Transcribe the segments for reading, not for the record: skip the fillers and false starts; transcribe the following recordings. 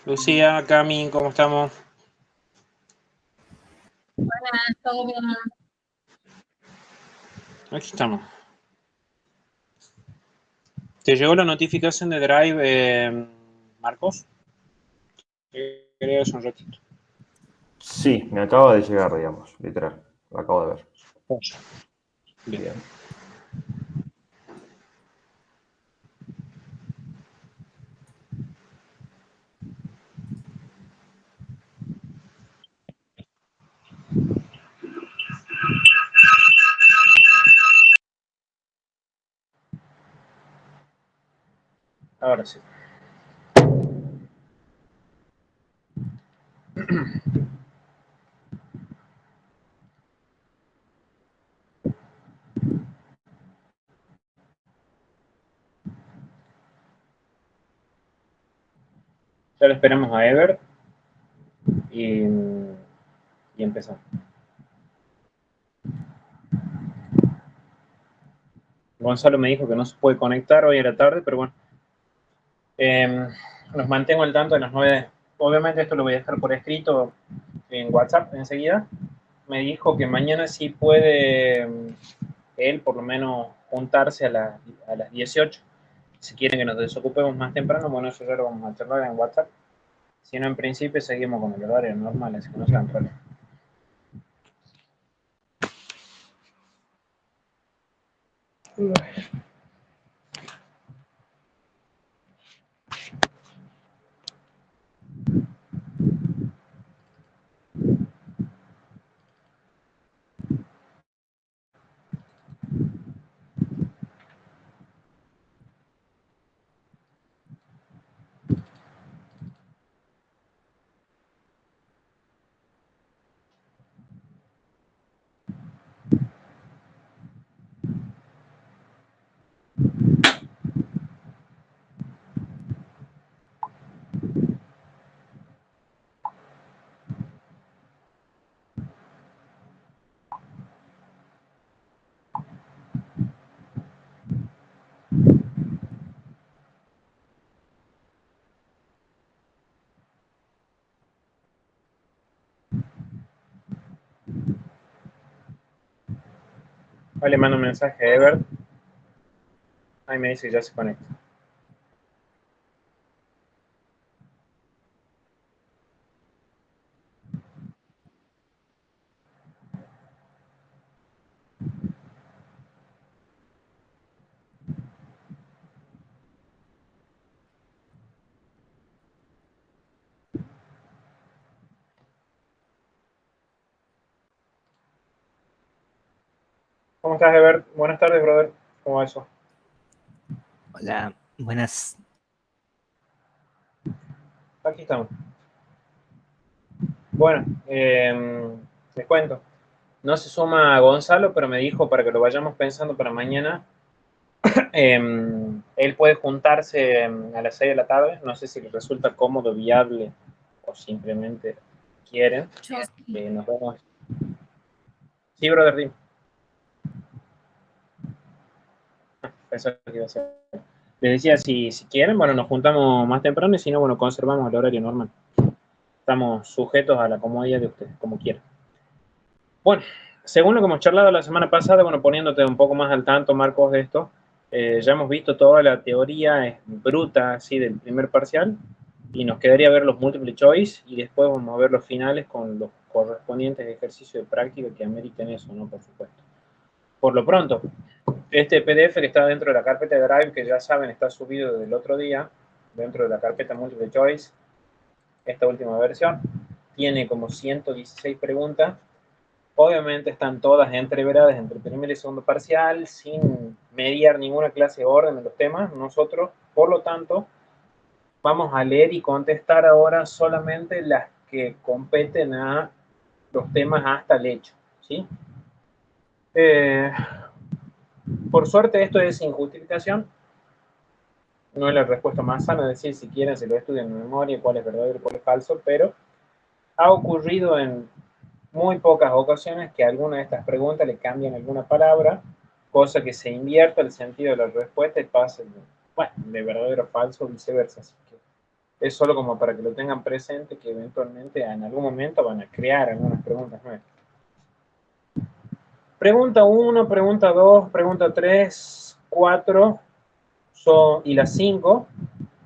Lucía, Cami, ¿cómo estamos? Buenas, todo bien. Aquí estamos. ¿Te llegó la notificación de Drive, Marcos? Creo un ratito. Sí, me acaba de llegar, digamos, literal. Lo acabo de ver. Bien. Bien. Ahora sí. Ya lo esperamos a Ever y empezamos. Gonzalo me dijo que no se puede conectar hoy a la tarde, pero bueno. Los mantengo al tanto de las 9. Obviamente esto lo voy a dejar por escrito en WhatsApp enseguida. Me dijo que mañana sí puede él por lo menos juntarse a las 18. Si quieren que nos desocupemos más temprano, bueno, eso ya lo vamos a charlar en WhatsApp. Si no, en principio seguimos con el horario normal, así que no sean problemas. Le mando un mensaje a Ever. Ahí me dice que ya se conecta. ¿Cómo estás, Ever? Buenas tardes, brother. ¿Cómo va eso? Hola, buenas. Aquí estamos. Bueno, les cuento. No se suma Gonzalo, pero me dijo para que lo vayamos pensando para mañana. Él puede juntarse a las 6 de la tarde. No sé si le resulta cómodo, viable o simplemente quieren. Nos vemos. Sí, brother, dime. Pensaba que iba a ser. Les decía, si quieren, bueno, nos juntamos más temprano y si no, bueno, conservamos el horario normal. Estamos sujetos a la comodidad de ustedes, como quieran. Bueno, según lo que hemos charlado la semana pasada, bueno, poniéndote un poco más al tanto, Marcos, de esto, ya hemos visto toda la teoría bruta así del primer parcial y nos quedaría ver los multiple choice y después vamos a ver los finales con los correspondientes ejercicios de práctica que ameriten eso, ¿no? Por supuesto. Por lo pronto, este PDF que está dentro de la carpeta de Drive, que ya saben está subido desde el otro día, dentro de la carpeta multiple choice, esta última versión, tiene como 116 preguntas. Obviamente están todas entreveradas entre primer y segundo parcial, sin mediar ninguna clase de orden en los temas. Nosotros, por lo tanto, vamos a leer y contestar ahora solamente las que competen a los temas hasta el hecho, ¿sí? Por suerte esto es sin justificación. No es la respuesta más sana, es decir, si quieren se lo estudian en memoria, cuál es verdadero y cuál es falso, pero ha ocurrido en muy pocas ocasiones que alguna de estas preguntas le cambian alguna palabra, cosa que se invierta el sentido de la respuesta y pase, bueno, de verdadero a falso o viceversa. Así que Es solo como para que lo tengan presente, que eventualmente en algún momento van a crear algunas preguntas nuevas. Pregunta 1, pregunta 2, pregunta 3, 4 y las 5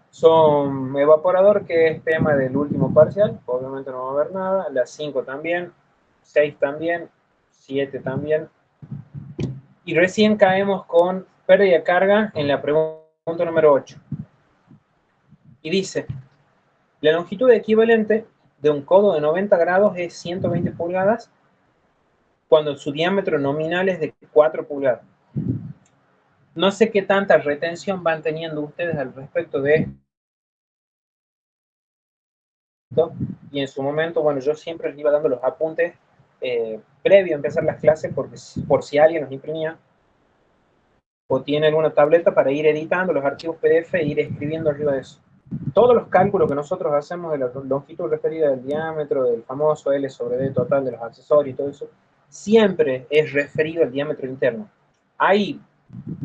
son evaporador, que es tema del último parcial. Obviamente no va a haber nada. Las 5 también, 6 también, 7 también. Y recién caemos con pérdida de carga en la pregunta número 8. Y dice, la longitud equivalente de un codo de 90 grados es 120 pulgadas cuando su diámetro nominal es de 4 pulgadas. No sé qué tanta retención van teniendo ustedes al respecto de esto. Y en su momento, bueno, yo siempre les iba dando los apuntes previo a empezar las clases, porque por si alguien los imprimía o tiene alguna tableta para ir editando los archivos PDF e ir escribiendo arriba de eso. Todos los cálculos que nosotros hacemos de la longitud referida del diámetro, del famoso L sobre D total de los accesorios y todo eso, siempre es referido al diámetro interno. Hay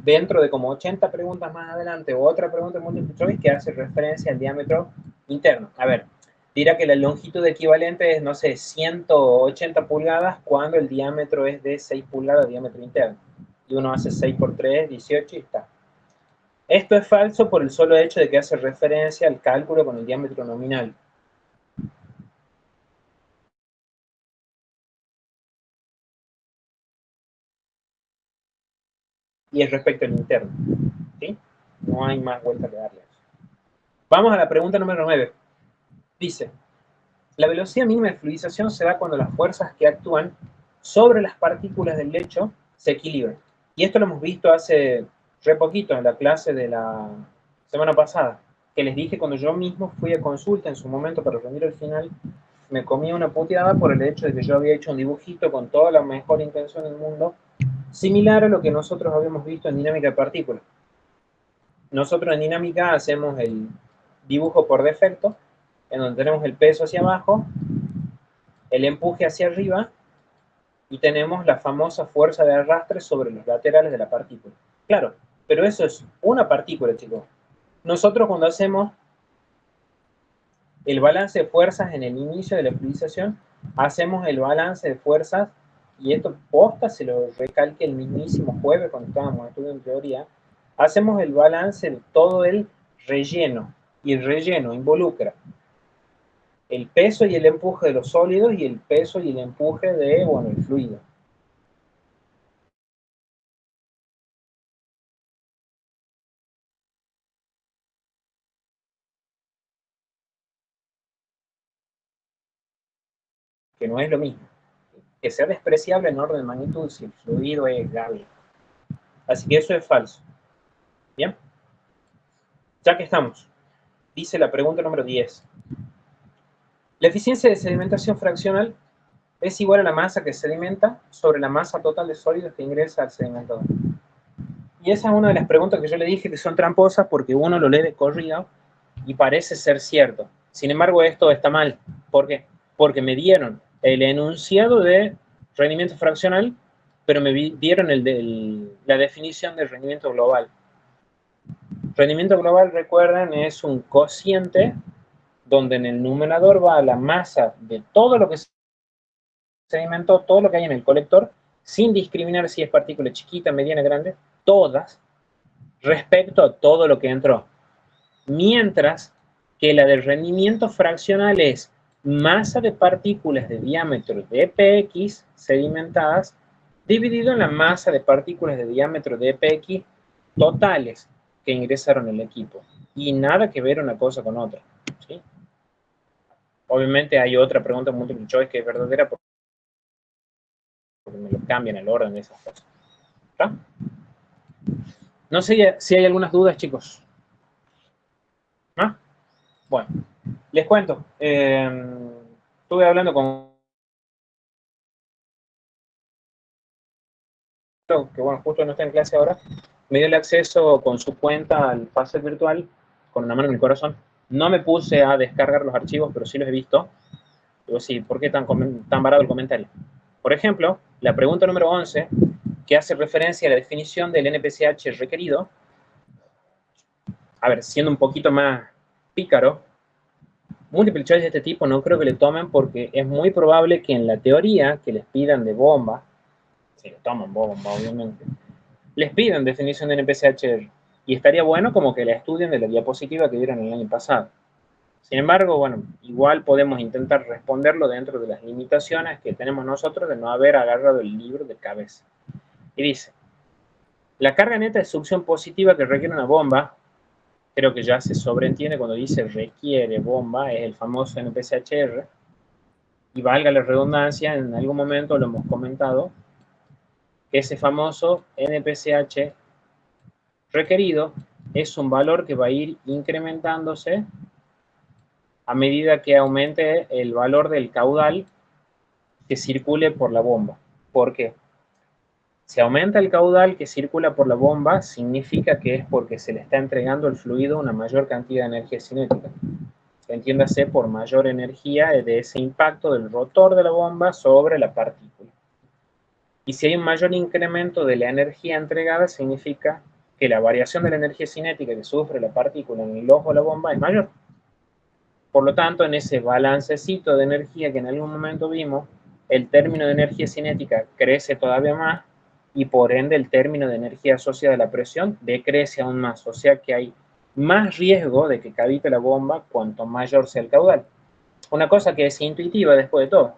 dentro de como 80 preguntas más adelante otra pregunta múltiple choice que hace referencia al diámetro interno. A ver, dirá que la longitud equivalente es, no sé, 180 pulgadas cuando el diámetro es de 6 pulgadas de diámetro interno. Y uno hace 6 por 3, 18 y está. Esto es falso por el solo hecho de que hace referencia al cálculo con el diámetro nominal. Y es respecto al interno. ¿Sí? No hay más vuelta que darle. Vamos a la pregunta número 9. Dice, la velocidad mínima de fluidización se da cuando las fuerzas que actúan sobre las partículas del lecho se equilibran. Y esto lo hemos visto hace re poquito en la clase de la semana pasada, que les dije cuando yo mismo fui a consulta en su momento para rendir el final, me comí una puteada por el hecho de que yo había hecho un dibujito con toda la mejor intención del mundo, similar a lo que nosotros habíamos visto en dinámica de partículas. Nosotros en dinámica hacemos el dibujo por defecto, en donde tenemos el peso hacia abajo, el empuje hacia arriba, y tenemos la famosa fuerza de arrastre sobre los laterales de la partícula. Claro, pero eso es una partícula, chicos. Nosotros cuando hacemos el balance de fuerzas en el inicio de la fluidización, hacemos el balance de fuerzas, y esto posta se lo recalqué el mismísimo jueves cuando estábamos estudiando teoría, hacemos el balance de todo el relleno, y el relleno involucra el peso y el empuje de los sólidos y el peso y el empuje de, bueno, el fluido. Que no es lo mismo. Que sea despreciable en orden de magnitud si el fluido es grave. Así que eso es falso. ¿Bien? Ya que estamos, dice la pregunta número 10. La eficiencia de sedimentación fraccional es igual a la masa que sedimenta sobre la masa total de sólidos que ingresa al sedimentador. Y esa es una de las preguntas que yo le dije que son tramposas porque uno lo lee de corrido y parece ser cierto. Sin embargo, esto está mal. ¿Por qué? Porque me dieron el enunciado de rendimiento fraccional, pero me dieron la definición del rendimiento global. Rendimiento global, recuerden, es un cociente donde en el numerador va la masa de todo lo que se sedimentó, todo lo que hay en el colector, sin discriminar si es partícula chiquita, mediana, grande, todas, respecto a todo lo que entró. Mientras que la del rendimiento fraccional es masa de partículas de diámetro de px sedimentadas dividido en la masa de partículas de diámetro de px totales que ingresaron al equipo. Y nada que ver una cosa con otra. ¿Sí? Obviamente hay otra pregunta multiple choice que es verdadera porque me lo cambian el orden de esas cosas. ¿Está? No sé si hay algunas dudas, chicos. ¿No? Bueno, les cuento. Estuve hablando con que bueno, justo no está en clase ahora, me dio el acceso con su cuenta al pase virtual, con una mano en el corazón. No me puse a descargar los archivos, pero sí los he visto. Digo, sí, ¿por qué tan barato el comentario? Por ejemplo, la pregunta número 11, que hace referencia a la definición del NPCH requerido. A ver, siendo un poquito más pícaro, Multiple choice de este tipo no creo que le tomen porque es muy probable que en la teoría que les pidan de bomba, si le toman bomba obviamente, les pidan definición de NPCHR y estaría bueno como que la estudien de la diapositiva que vieron el año pasado. Sin embargo, bueno, igual podemos intentar responderlo dentro de las limitaciones que tenemos nosotros de no haber agarrado el libro de cabeza. Y dice, la carga neta de succión positiva que requiere una bomba, creo que ya se sobreentiende cuando dice requiere bomba, es el famoso NPCHR, y valga la redundancia, en algún momento lo hemos comentado, que ese famoso NPCH requerido es un valor que va a ir incrementándose a medida que aumente el valor del caudal que circule por la bomba. ¿Por qué? Si aumenta el caudal que circula por la bomba, significa que es porque se le está entregando al fluido una mayor cantidad de energía cinética. Entiéndase por mayor energía de ese impacto del rotor de la bomba sobre la partícula. Y si hay un mayor incremento de la energía entregada, significa que la variación de la energía cinética que sufre la partícula en el ojo de la bomba es mayor. Por lo tanto, en ese balancecito de energía que en algún momento vimos, el término de energía cinética crece todavía más y por ende el término de energía asociada a la presión decrece aún más. O sea que hay más riesgo de que cavite la bomba cuanto mayor sea el caudal. Una cosa que es intuitiva después de todo.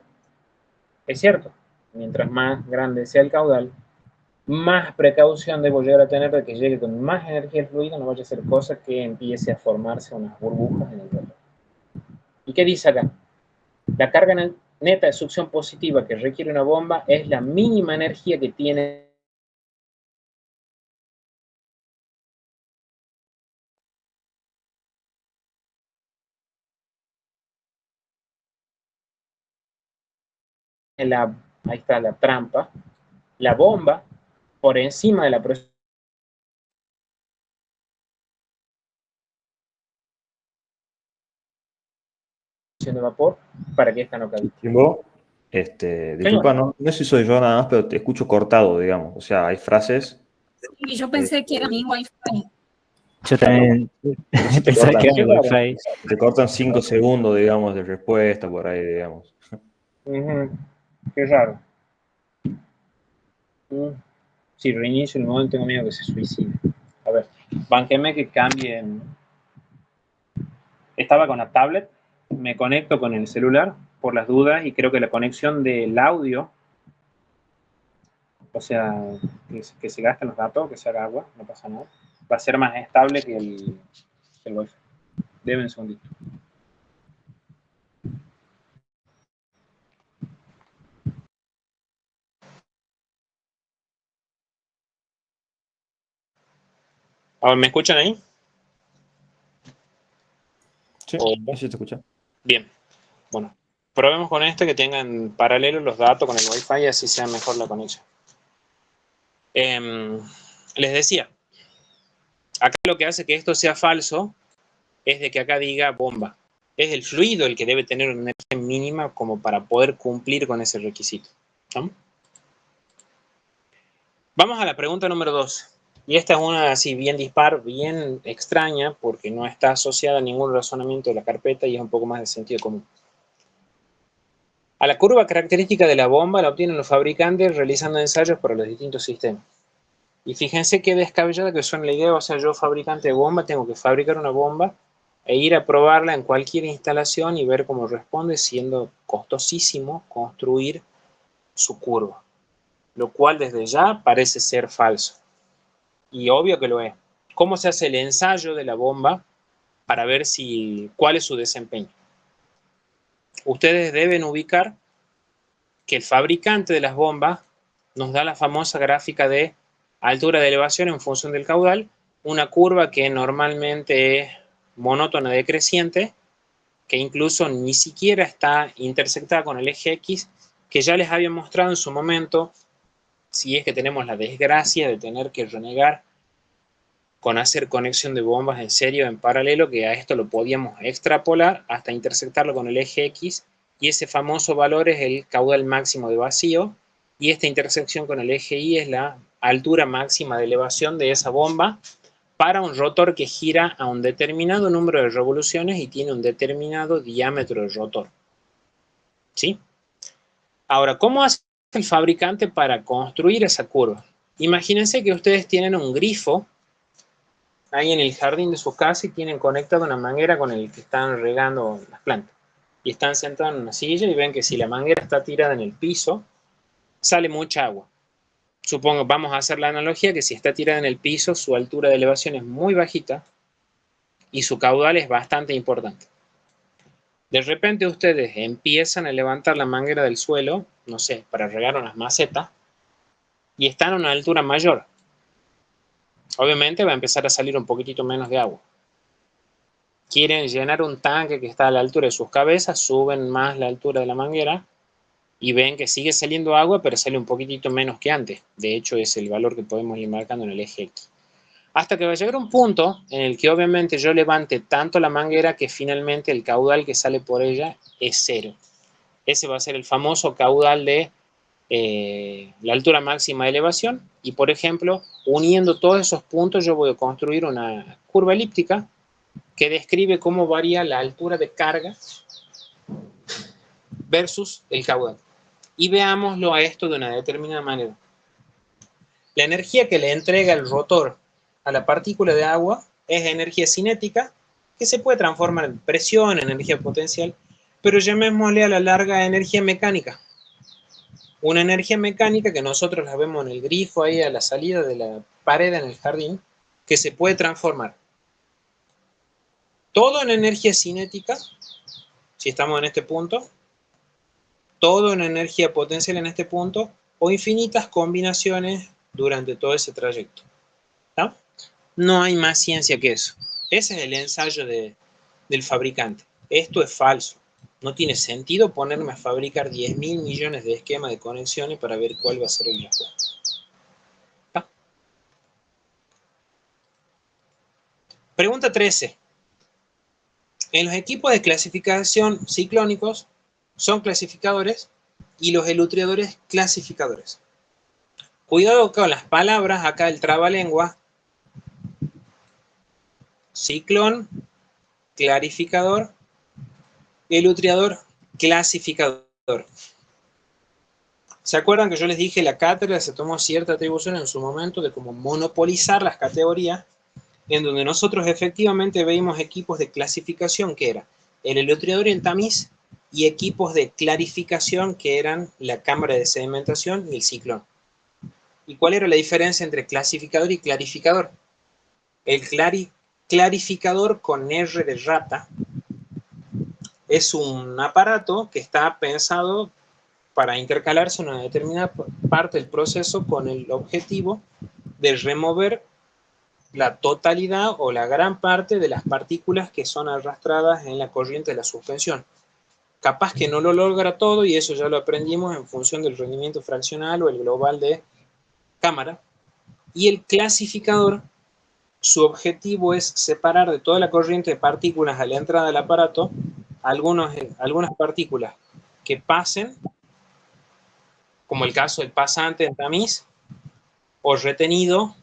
Es cierto, mientras más grande sea el caudal, más precaución debo llegar a tener de que llegue con más energía el fluido, no vaya a ser cosa que empiece a formarse unas burbujas en el rotor. ¿Y qué dice acá? La carga neta de succión positiva que requiere una bomba es la mínima energía que tiene ahí está la trampa, la bomba por encima de la presión de vapor para que esta no caiga. Timbo, disculpa, no sé si soy yo nada más, pero te escucho cortado, digamos. O sea, hay frases. Y yo pensé que era mi wifi. Yo también pensaba que era mi wifi. Te cortan 5 segundos, digamos, de respuesta por ahí, digamos. Qué raro. Si reinicio el modo, tengo miedo que se suicide. A ver, bánqueme que cambie. Estaba con la tablet, me conecto con el celular por las dudas y creo que la conexión del audio, o sea, que se gasten los datos, que se haga agua, no pasa nada, va a ser más estable que el wifi. Deben un segundito. A ver, ¿me escuchan ahí? Sí, sí te escucha. Bien, bueno, probemos con esto que tengan paralelo los datos con el wifi y así sea mejor la conexión. Les decía, acá lo que hace que esto sea falso es de que acá diga bomba. Es el fluido el que debe tener una energía mínima como para poder cumplir con ese requisito. ¿No? Vamos a la pregunta número 2. Y esta es una así bien dispar, bien extraña, porque no está asociada a ningún razonamiento de la carpeta y es un poco más de sentido común. A la curva característica de la bomba la obtienen los fabricantes realizando ensayos para los distintos sistemas. Y fíjense qué descabellada que suena la idea, o sea, yo fabricante de bomba tengo que fabricar una bomba e ir a probarla en cualquier instalación y ver cómo responde, siendo costosísimo construir su curva, lo cual desde ya parece ser falso. Y obvio que lo es. ¿Cómo se hace el ensayo de la bomba para ver cuál es su desempeño? Ustedes deben ubicar que el fabricante de las bombas nos da la famosa gráfica de altura de elevación en función del caudal, una curva que normalmente es monótona decreciente, que incluso ni siquiera está intersectada con el eje X, que ya les había mostrado en su momento, si es que tenemos la desgracia de tener que renegar con hacer conexión de bombas en serio en paralelo, que a esto lo podíamos extrapolar hasta intersectarlo con el eje X, y ese famoso valor es el caudal máximo de vacío, y esta intersección con el eje Y es la altura máxima de elevación de esa bomba para un rotor que gira a un determinado número de revoluciones y tiene un determinado diámetro de rotor. ¿Sí? Ahora, ¿cómo hace el fabricante para construir esa curva? Imagínense que ustedes tienen un grifo ahí en el jardín de su casa y tienen conectada una manguera con el que están regando las plantas. Y están sentados en una silla y ven que si la manguera está tirada en el piso, sale mucha agua. Supongo, vamos a hacer la analogía que si está tirada en el piso, su altura de elevación es muy bajita y su caudal es bastante importante. De repente ustedes empiezan a levantar la manguera del suelo, no sé, para regar unas macetas, y están a una altura mayor. Obviamente va a empezar a salir un poquitito menos de agua. Quieren llenar un tanque que está a la altura de sus cabezas, suben más la altura de la manguera y ven que sigue saliendo agua, pero sale un poquitito menos que antes. De hecho, es el valor que podemos ir marcando en el eje X. Hasta que va a llegar un punto en el que obviamente yo levante tanto la manguera que finalmente el caudal que sale por ella es 0. Ese va a ser el famoso caudal de la altura máxima de elevación. Y, por ejemplo, uniendo todos esos puntos, yo voy a construir una curva elíptica que describe cómo varía la altura de carga versus el caudal. Y veámoslo a esto de una determinada manera. La energía que le entrega el rotor a la partícula de agua es energía cinética, que se puede transformar en presión, en energía potencial, pero llamémosle a la larga energía mecánica. Una energía mecánica que nosotros la vemos en el grifo ahí a la salida de la pared en el jardín, que se puede transformar todo en energía cinética, si estamos en este punto, todo en energía potencial en este punto, o infinitas combinaciones durante todo ese trayecto. ¿No? No hay más ciencia que eso. Ese es el ensayo del fabricante. Esto es falso. No tiene sentido ponerme a fabricar 10.000 millones de esquemas de conexiones para ver cuál va a ser el mejor. ¿No? Pregunta 13. En los equipos de clasificación ciclónicos son clasificadores y los elutriadores clasificadores. Cuidado con las palabras, acá el trabalengua. Ciclón, clarificador, elutriador, clasificador. ¿Se acuerdan que yo les dije la cátedra se tomó cierta atribución en su momento de cómo monopolizar las categorías, en donde nosotros efectivamente veíamos equipos de clasificación que era el elutriador y el tamiz, y equipos de clarificación que eran la cámara de sedimentación y el ciclón? ¿Y cuál era la diferencia entre clasificador y clarificador? El clarificador con R de rata es un aparato que está pensado para intercalarse en una determinada parte del proceso con el objetivo de remover la totalidad o la gran parte de las partículas que son arrastradas en la corriente de la suspensión. Capaz que no lo logra todo, y eso ya lo aprendimos en función del rendimiento fraccional o el global de cámara. Y el clasificador, su objetivo es separar de toda la corriente de partículas a la entrada del aparato algunas partículas que pasen, como el caso del pasante en tamiz, o retenido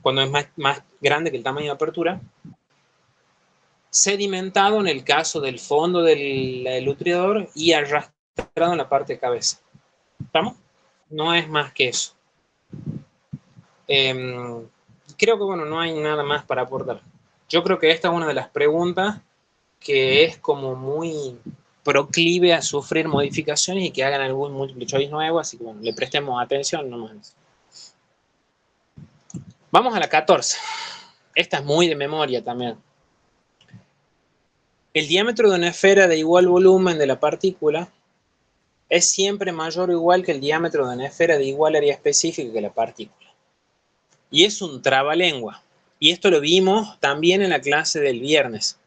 cuando es más grande que el tamaño de apertura, sedimentado en el caso del fondo del elutriador y arrastrado en la parte de cabeza. ¿Estamos? No es más que eso. Creo que, bueno, no hay nada más para aportar. Yo creo que esta es una de las preguntas que es como muy proclive a sufrir modificaciones y que hagan algún multiple choice nuevo, así que, bueno, le prestemos atención nomás. Vamos a la 14. Esta es muy de memoria también. El diámetro de una esfera de igual volumen de la partícula es siempre mayor o igual que el diámetro de una esfera de igual área específica que la partícula. Y es un trabalengua. Y esto lo vimos también en la clase del viernes.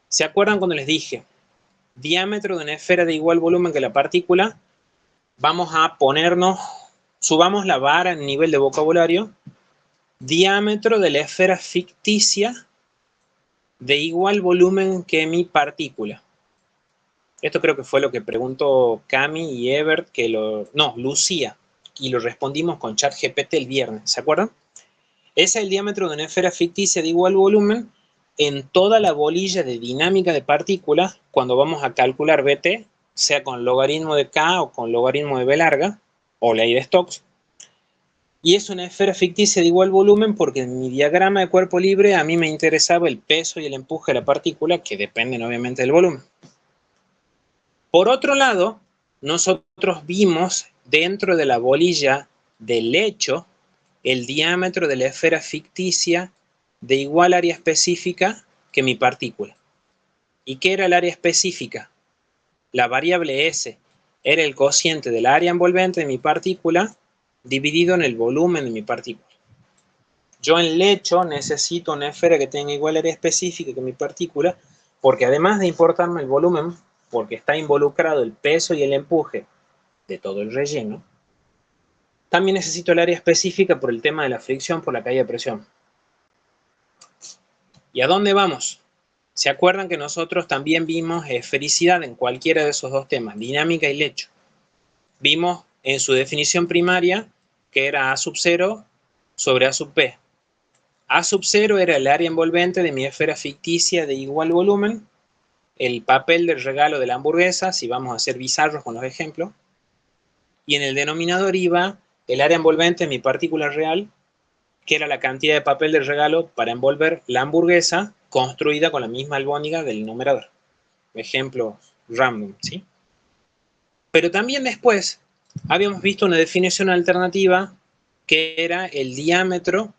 ¿Se acuerdan cuando les dije? Diámetro de una esfera de igual volumen que la partícula. Vamos a ponernos, subamos la vara en nivel de vocabulario. Diámetro de la esfera ficticia de igual volumen que mi partícula. Esto creo que fue lo que preguntó Cami y Ebert, Lucía, y lo respondimos con ChatGPT el viernes, ¿se acuerdan? Ese es el diámetro de una esfera ficticia de igual volumen en toda la bolilla de dinámica de partículas cuando vamos a calcular BT, sea con logaritmo de K o con logaritmo de B larga, o ley de Stokes. Y es una esfera ficticia de igual volumen porque en mi diagrama de cuerpo libre a mí me interesaba el peso y el empuje de la partícula, que dependen obviamente del volumen. Por otro lado, nosotros vimos dentro de la bolilla del lecho el diámetro de la esfera ficticia de igual área específica que mi partícula. ¿Y qué era el área específica? La variable S era el cociente del área envolvente de mi partícula dividido en el volumen de mi partícula. Yo en lecho necesito una esfera que tenga igual área específica que mi partícula, porque además de importarme el volumen, porque está involucrado el peso y el empuje de todo el relleno, también necesito el área específica por el tema de la fricción por la caída de presión. ¿Y a dónde vamos? ¿Se acuerdan que nosotros también vimos esfericidad en cualquiera de esos dos temas, dinámica y lecho? Vimos en su definición primaria que era A sub 0 sobre A sub P. A sub 0 era el área envolvente de mi esfera ficticia de igual volumen, el papel del regalo de la hamburguesa, si vamos a hacer bizarros con los ejemplos, y en el denominador iba el área envolvente de mi partícula real, que era la cantidad de papel del regalo para envolver la hamburguesa construida con la misma albóndiga del numerador. Ejemplo random, ¿sí? Pero también después habíamos visto una definición alternativa que era el diámetro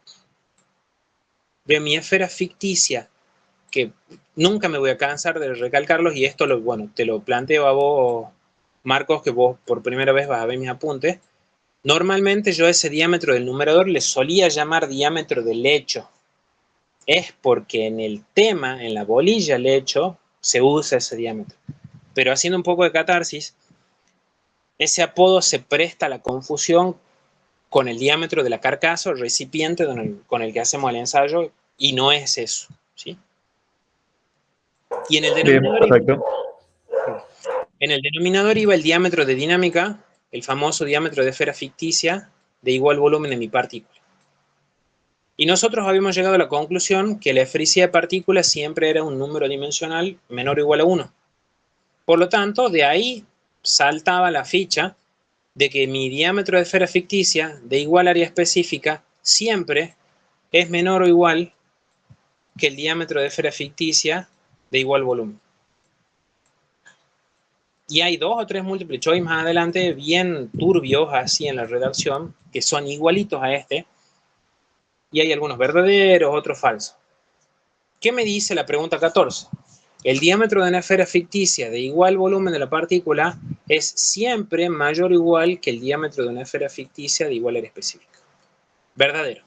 de mi esfera ficticia, que nunca me voy a cansar de recalcarlos, y esto bueno, te lo planteo a vos, Marcos, que vos por primera vez vas a ver mis apuntes. Normalmente yo ese diámetro del numerador le solía llamar diámetro del lecho. Es porque en el tema, en la bolilla lecho, se usa ese diámetro. Pero haciendo un poco de catarsis, ese apodo se presta a la confusión con el diámetro de la carcasa o recipiente con el que hacemos el ensayo, y no es eso, ¿sí? Y en el denominador iba el diámetro de dinámica, el famoso diámetro de esfera ficticia de igual volumen de mi partícula. Y nosotros habíamos llegado a la conclusión que la esfericidad de partículas siempre era un número dimensional menor o igual a 1. Por lo tanto, de ahí saltaba la ficha de que mi diámetro de esfera ficticia de igual área específica siempre es menor o igual que el diámetro de esfera ficticia de igual volumen. Y hay 2 o 3 multiple choice más adelante bien turbios así en la redacción, que son igualitos a este, y hay algunos verdaderos, otros falsos. ¿Qué me dice la pregunta 14? El diámetro de una esfera ficticia de igual volumen de la partícula es siempre mayor o igual que el diámetro de una esfera ficticia de igual área específica. Verdadero.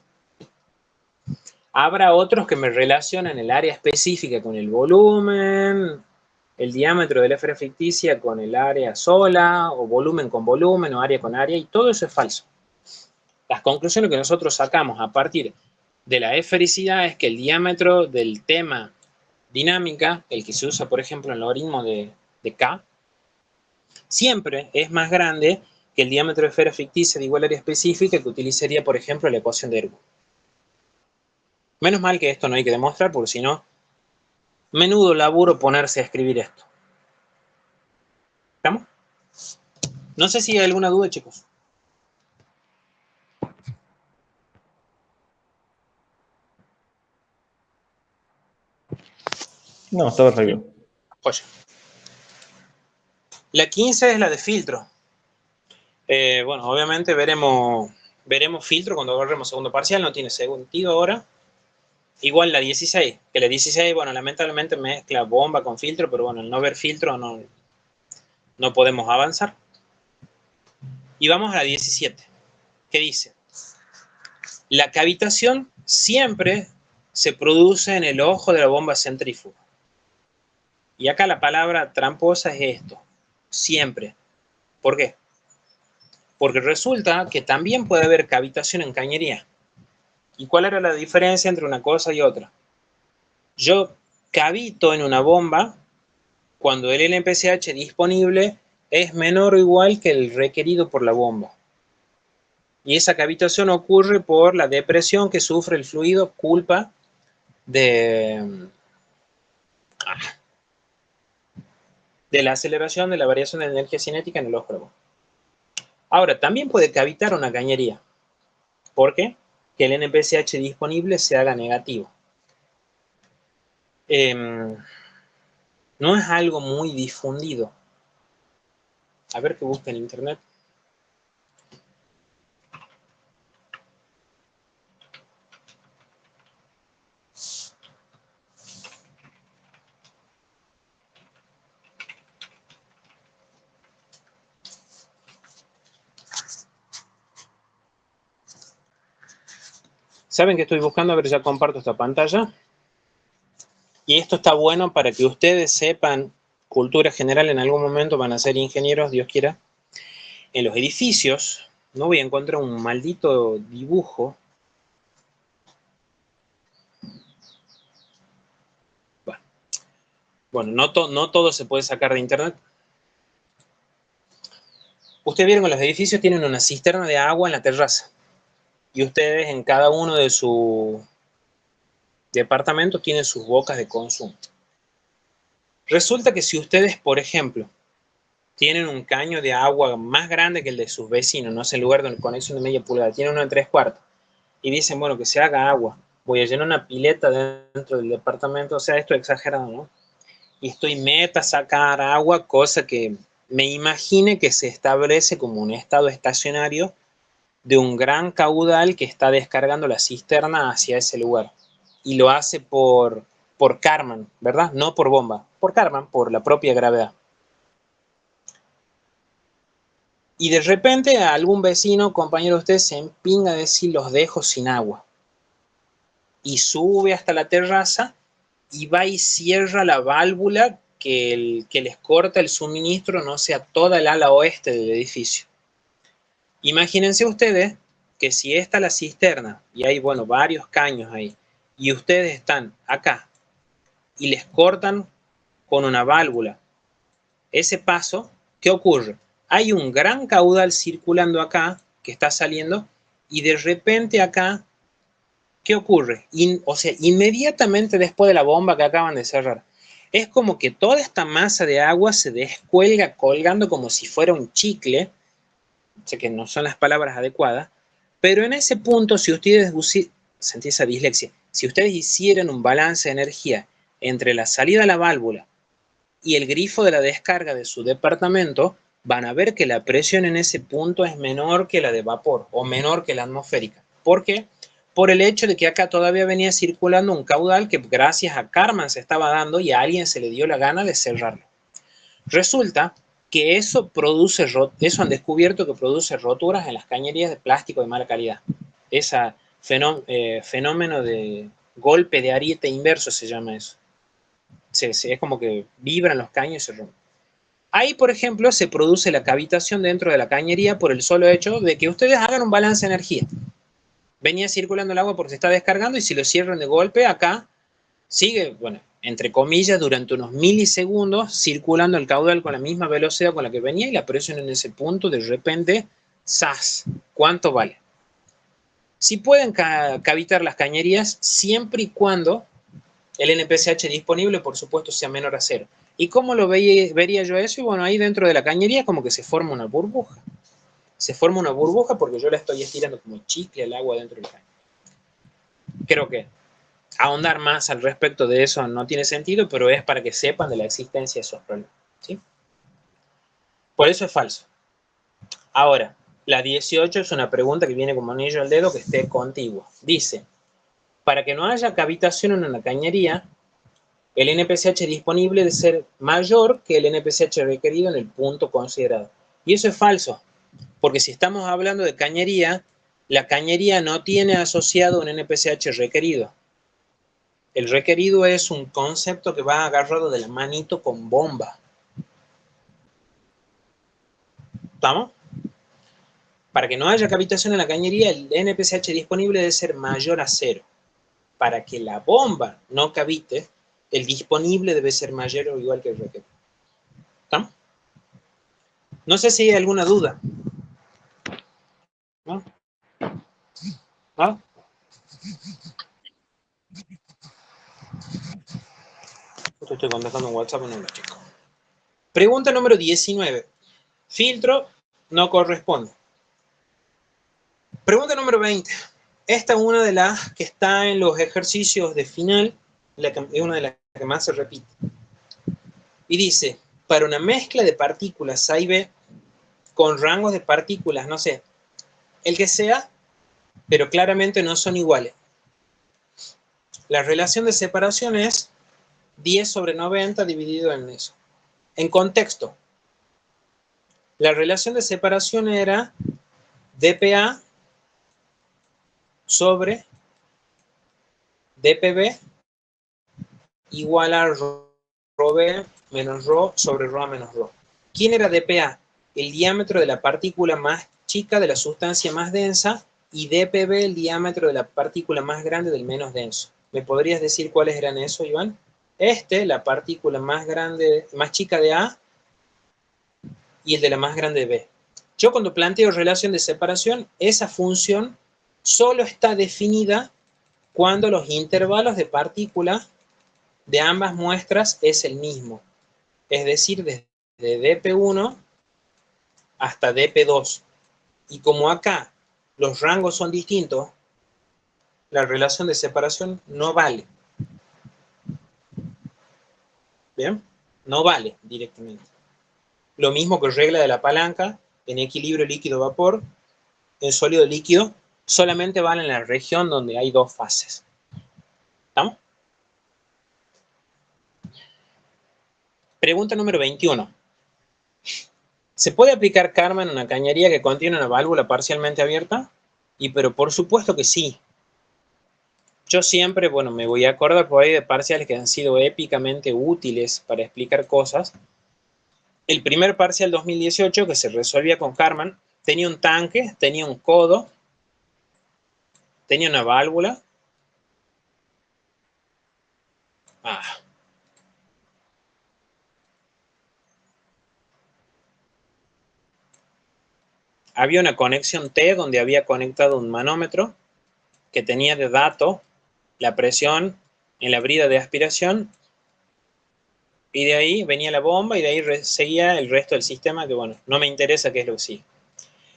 Habrá otros que me relacionan el área específica con el volumen, el diámetro de la esfera ficticia con el área sola, o volumen con volumen, o área con área, y todo eso es falso. Las conclusiones que nosotros sacamos a partir de la esfericidad es que el diámetro del tema dinámica, el que se usa, por ejemplo, en el logaritmo de K, siempre es más grande que el diámetro de esfera ficticia de igual área específica que utilizaría, por ejemplo, la ecuación de Ergo. Menos mal que esto no hay que demostrar, porque si no, menudo laburo ponerse a escribir esto. ¿Estamos? No sé si hay alguna duda, chicos. No, está perfecto. Oye. La 15 es la de filtro. Bueno, obviamente veremos filtro cuando agarremos segundo parcial, no tiene sentido ahora. Igual la 16, que la 16, bueno, lamentablemente mezcla bomba con filtro, pero bueno, al no ver filtro no podemos avanzar. Y vamos a la 17, que dice: la cavitación siempre se produce en el ojo de la bomba centrífuga. Y acá la palabra tramposa es esto, siempre. ¿Por qué? Porque resulta que también puede haber cavitación en cañería. ¿Y cuál era la diferencia entre una cosa y otra? Yo cavito en una bomba cuando el LPCH disponible es menor o igual que el requerido por la bomba. Y esa cavitación ocurre por la depresión que sufre el fluido, culpa de la aceleración de la variación de energía cinética en el ósculo. Ahora, también puede cavitar una cañería. ¿Por qué? Que el NPCH disponible se haga negativo. No es algo muy difundido. A ver qué busca en internet. ¿Saben qué estoy buscando? A ver, ya comparto esta pantalla. Y esto está bueno para que ustedes sepan cultura general. En algún momento van a ser ingenieros, Dios quiera. En los edificios, no voy a encontrar un maldito dibujo. Bueno, no todo se puede sacar de internet. Ustedes vieron que los edificios tienen una cisterna de agua en la terraza. Y ustedes en cada uno de sus departamentos tienen sus bocas de consumo. Resulta que si ustedes, por ejemplo, tienen un caño de agua más grande que el de sus vecinos, no sé, en lugar de una conexión de media pulgada, tienen uno de 3/4, y dicen, bueno, que se haga agua, voy a llenar una pileta dentro del departamento, o sea, esto es exagerado, ¿no? Y estoy meta a sacar agua, cosa que me imagine que se establece como un estado estacionario de un gran caudal que está descargando la cisterna hacia ese lugar. Y lo hace por Kármán, ¿verdad? No por bomba, por Kármán, por la propia gravedad. Y de repente a algún vecino, compañero de usted, se empinga a decir, los dejo sin agua. Y sube hasta la terraza y va y cierra la válvula que les corta el suministro, no sé, a toda el ala oeste del edificio. Imagínense ustedes que si esta es la cisterna, y hay, bueno, varios caños ahí, y ustedes están acá, y les cortan con una válvula ese paso, ¿qué ocurre? Hay un gran caudal circulando acá, que está saliendo, y de repente acá, ¿qué ocurre? O sea, inmediatamente después de la bomba que acaban de cerrar, es como que toda esta masa de agua se descuelga colgando como si fuera un chicle. Sé que no son las palabras adecuadas, pero en ese punto, si ustedes sentí esa dislexia, si ustedes hicieran un balance de energía entre la salida a la válvula y el grifo de la descarga de su departamento, van a ver que la presión en ese punto es menor que la de vapor o menor que la atmosférica. ¿Por qué? Por el hecho de que acá todavía venía circulando un caudal que gracias a Kármán se estaba dando y a alguien se le dio la gana de cerrarlo. Resulta que eso han descubierto que produce roturas en las cañerías de plástico de mala calidad. Ese fenómeno de golpe de ariete inverso se llama eso. Es como que vibran los caños y se rompen. Ahí, por ejemplo, se produce la cavitación dentro de la cañería por el solo hecho de que ustedes hagan un balance de energía. Venía circulando el agua porque se está descargando y si lo cierran de golpe, acá sigue, bueno, entre comillas, durante unos milisegundos circulando el caudal con la misma velocidad con la que venía y la presión en ese punto, de repente, ¡zas! ¿Cuánto vale? Si pueden cavitar las cañerías siempre y cuando el NPCH disponible, por supuesto, sea menor a 0. ¿Y cómo lo vería yo eso? Y bueno, ahí dentro de la cañería como que se forma una burbuja. Se forma una burbuja porque yo la estoy estirando como chicle al agua dentro del caño. Creo que ahondar más al respecto de eso no tiene sentido, pero es para que sepan de la existencia de esos problemas, ¿sí? Por eso es falso. Ahora, la 18 es una pregunta que viene como anillo al dedo que esté contigua. Dice, para que no haya cavitación en una cañería, el NPCH disponible debe ser mayor que el NPCH requerido en el punto considerado. Y eso es falso, porque si estamos hablando de cañería, la cañería no tiene asociado un NPCH requerido. El requerido es un concepto que va agarrado de la manito con bomba. ¿Estamos? Para que no haya cavitación en la cañería, el NPCH disponible debe ser mayor a 0. Para que la bomba no cavite, el disponible debe ser mayor o igual que el requerido. ¿Estamos? No sé si hay alguna duda, ¿no? ¿Ah? Justo estoy contestando en WhatsApp en un chico. Pregunta número 19. Filtro no corresponde. Pregunta número 20. Esta es una de las que está en los ejercicios de final, es una de las que más se repite. Y dice, para una mezcla de partículas A y B, con rangos de partículas, no sé, el que sea, pero claramente no son iguales. La relación de separación es 10/90 dividido en eso. En contexto, la relación de separación era dPA sobre dPB igual a ρB menos ρ sobre ρ menos ρ. ¿Quién era dPA? El diámetro de la partícula más chica de la sustancia más densa, y dPB el diámetro de la partícula más grande del menos denso. ¿Me podrías decir cuáles eran eso, Iván? La partícula más grande, más chica de A, y el de la más grande de B. Yo cuando planteo relación de separación, esa función solo está definida cuando los intervalos de partícula de ambas muestras es el mismo. Es decir, desde dP1 hasta dP2. Y como acá los rangos son distintos, la relación de separación no vale. ¿Bien? No vale directamente. Lo mismo que regla de la palanca, en equilibrio líquido-vapor, en sólido-líquido, solamente vale en la región donde hay dos fases. ¿Estamos? Pregunta número 21. ¿Se puede aplicar Karman en una cañería que contiene una válvula parcialmente abierta? Pero por supuesto que sí. Yo siempre, me voy a acordar por ahí de parciales que han sido épicamente útiles para explicar cosas. El primer parcial 2018 que se resolvía con Karman tenía un tanque, tenía un codo, tenía una válvula. Había una conexión T donde había conectado un manómetro que tenía de dato la presión en la brida de aspiración, y de ahí venía la bomba y de ahí seguía el resto del sistema, que no me interesa qué es lo que sigue.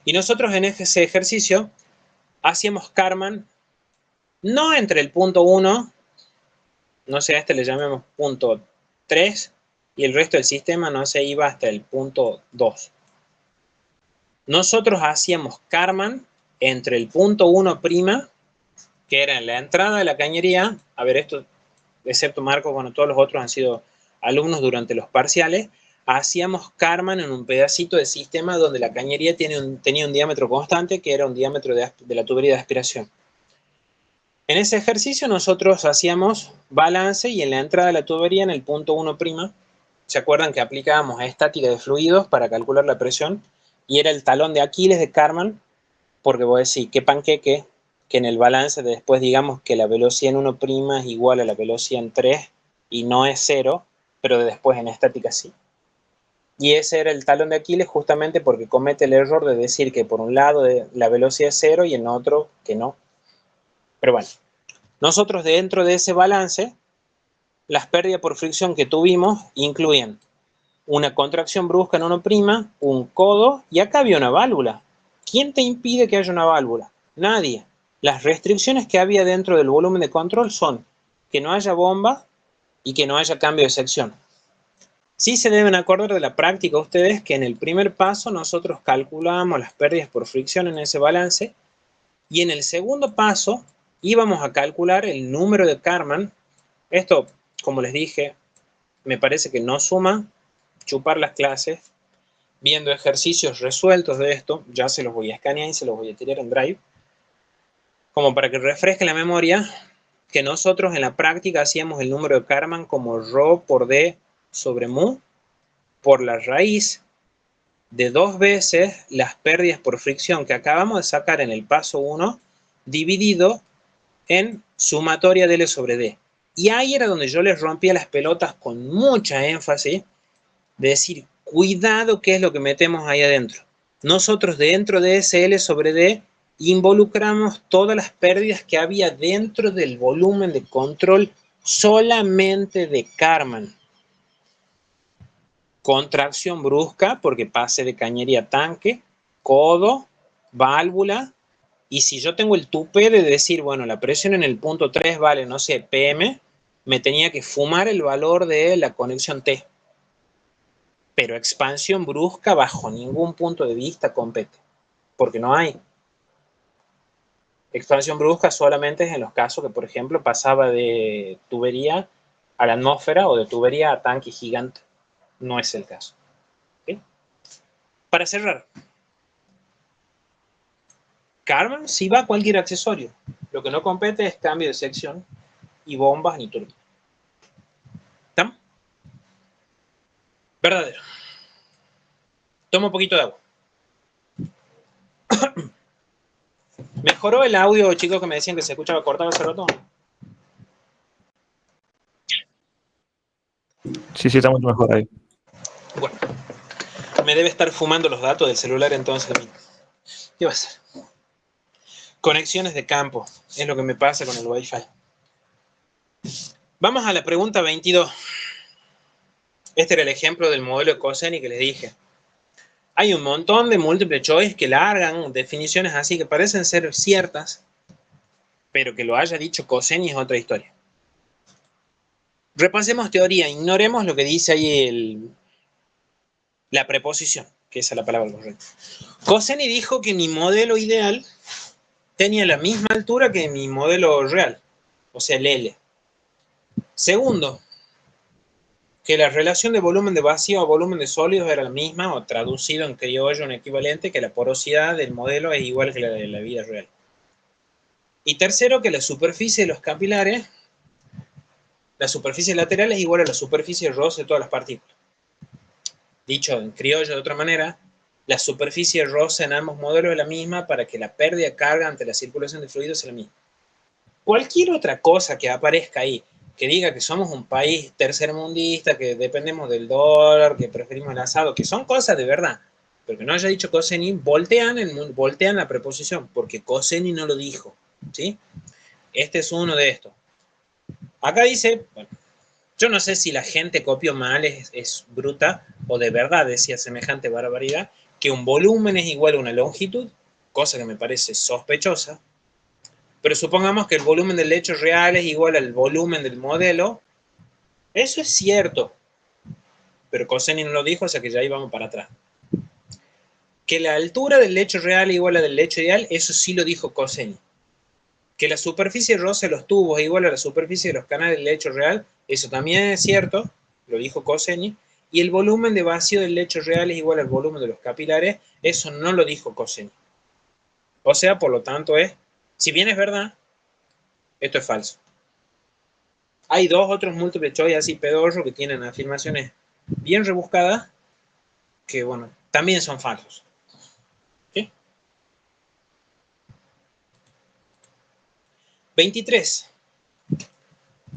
Y nosotros en ese ejercicio hacíamos Karman no entre el punto 1, no sé, a este le llamemos punto 3, y el resto del sistema no se iba hasta el punto 2. Nosotros hacíamos Karman entre el punto 1', que era en la entrada de la cañería. A ver, esto, excepto Marcos, todos los otros han sido alumnos durante los parciales. Hacíamos Karman en un pedacito de sistema donde la cañería tenía un diámetro constante, que era un diámetro de la tubería de aspiración. En ese ejercicio nosotros hacíamos balance, y en la entrada de la tubería, en el punto 1', ¿se acuerdan que aplicábamos estática de fluidos para calcular la presión? Y era el talón de Aquiles de Karman, porque vos decís, qué panqueque, que en el balance después digamos que la velocidad en 1' es igual a la velocidad en 3 y no es 0, pero después en estática sí. Y ese era el talón de Aquiles, justamente porque comete el error de decir que por un lado la velocidad es 0 y en otro que no. Pero bueno, nosotros dentro de ese balance, las pérdidas por fricción que tuvimos incluían una contracción brusca en 1', un codo, y acá había una válvula. ¿Quién te impide que haya una válvula? Nadie. Las restricciones que había dentro del volumen de control son que no haya bomba y que no haya cambio de sección. Sí se deben acordar de la práctica ustedes que en el primer paso nosotros calculábamos las pérdidas por fricción en ese balance, y en el segundo paso íbamos a calcular el número de Karman. Esto, como les dije, me parece que no suma chupar las clases viendo ejercicios resueltos de esto. Ya se los voy a escanear y se los voy a tirar en Drive, como para que refresque la memoria, que nosotros en la práctica hacíamos el número de Karman como ρ por d sobre mu por la raíz de 2 veces las pérdidas por fricción que acabamos de sacar en el paso 1 dividido en sumatoria de L sobre D. Y ahí era donde yo les rompía las pelotas con mucha énfasis, de decir, cuidado qué es lo que metemos ahí adentro. Nosotros dentro de ese L sobre D involucramos todas las pérdidas que había dentro del volumen de control solamente de Kármán. Contracción brusca, porque pase de cañería a tanque, codo, válvula, y si yo tengo el tupé de decir, bueno, la presión en el punto 3 vale, no sé, PM, me tenía que fumar el valor de la conexión T. Pero expansión brusca bajo ningún punto de vista compete, porque no hay. Expansión brusca solamente es en los casos que, por ejemplo, pasaba de tubería a la atmósfera o de tubería a tanque gigante. No es el caso. ¿Okay? Para cerrar, Kármán sí va a cualquier accesorio. Lo que no compete es cambio de sección y bombas ni turbina. ¿Estamos? Verdadero. Toma un poquito de agua. ¿Mejoró el audio, chicos, que me decían que se escuchaba cortado hace rato? Sí, está mucho mejor ahí. Bueno, me debe estar fumando los datos del celular entonces. ¿Qué va a hacer? Conexiones de campo, es lo que me pasa con el Wi-Fi. Vamos a la pregunta 22. Este era el ejemplo del modelo de Coseni que les dije. Hay un montón de multiple choice que largan definiciones así que parecen ser ciertas, pero que lo haya dicho Coseni es otra historia. Repasemos teoría, ignoremos lo que dice ahí la preposición, que esa es la palabra correcta. Coseni dijo que mi modelo ideal tenía la misma altura que mi modelo real, o sea, el L. Segundo, que la relación de volumen de vacío a volumen de sólidos era la misma, o traducido en criollo, un equivalente, que la porosidad del modelo es igual que la de la vida real. Y tercero, que la superficie de los capilares, la superficie lateral es igual a la superficie de roce de todas las partículas. Dicho en criollo de otra manera, la superficie de roce en ambos modelos es la misma para que la pérdida de carga ante la circulación de fluidos sea la misma. Cualquier otra cosa que aparezca ahí, que diga que somos un país tercermundista, que dependemos del dólar, que preferimos el asado, que son cosas de verdad, pero que no haya dicho Coseni, voltean la preposición, porque Coseni no lo dijo, ¿sí? Este es uno de estos. Acá dice, bueno, yo no sé si la gente copió mal, es bruta, o de verdad decía semejante barbaridad, que un volumen es igual a una longitud, cosa que me parece sospechosa. Pero supongamos que el volumen del lecho real es igual al volumen del modelo. Eso es cierto. Pero Coseni no lo dijo, o sea que ya íbamos para atrás. Que la altura del lecho real es igual a la del lecho ideal, eso sí lo dijo Coseni. Que la superficie de roce de los tubos es igual a la superficie de los canales del lecho real, eso también es cierto, lo dijo Coseni. Y el volumen de vacío del lecho real es igual al volumen de los capilares, eso no lo dijo Coseni. O sea, por lo tanto, si bien es verdad, esto es falso. Hay dos otros múltiples choice así pedorro que tienen afirmaciones bien rebuscadas que, bueno, también son falsos. ¿Sí? 23.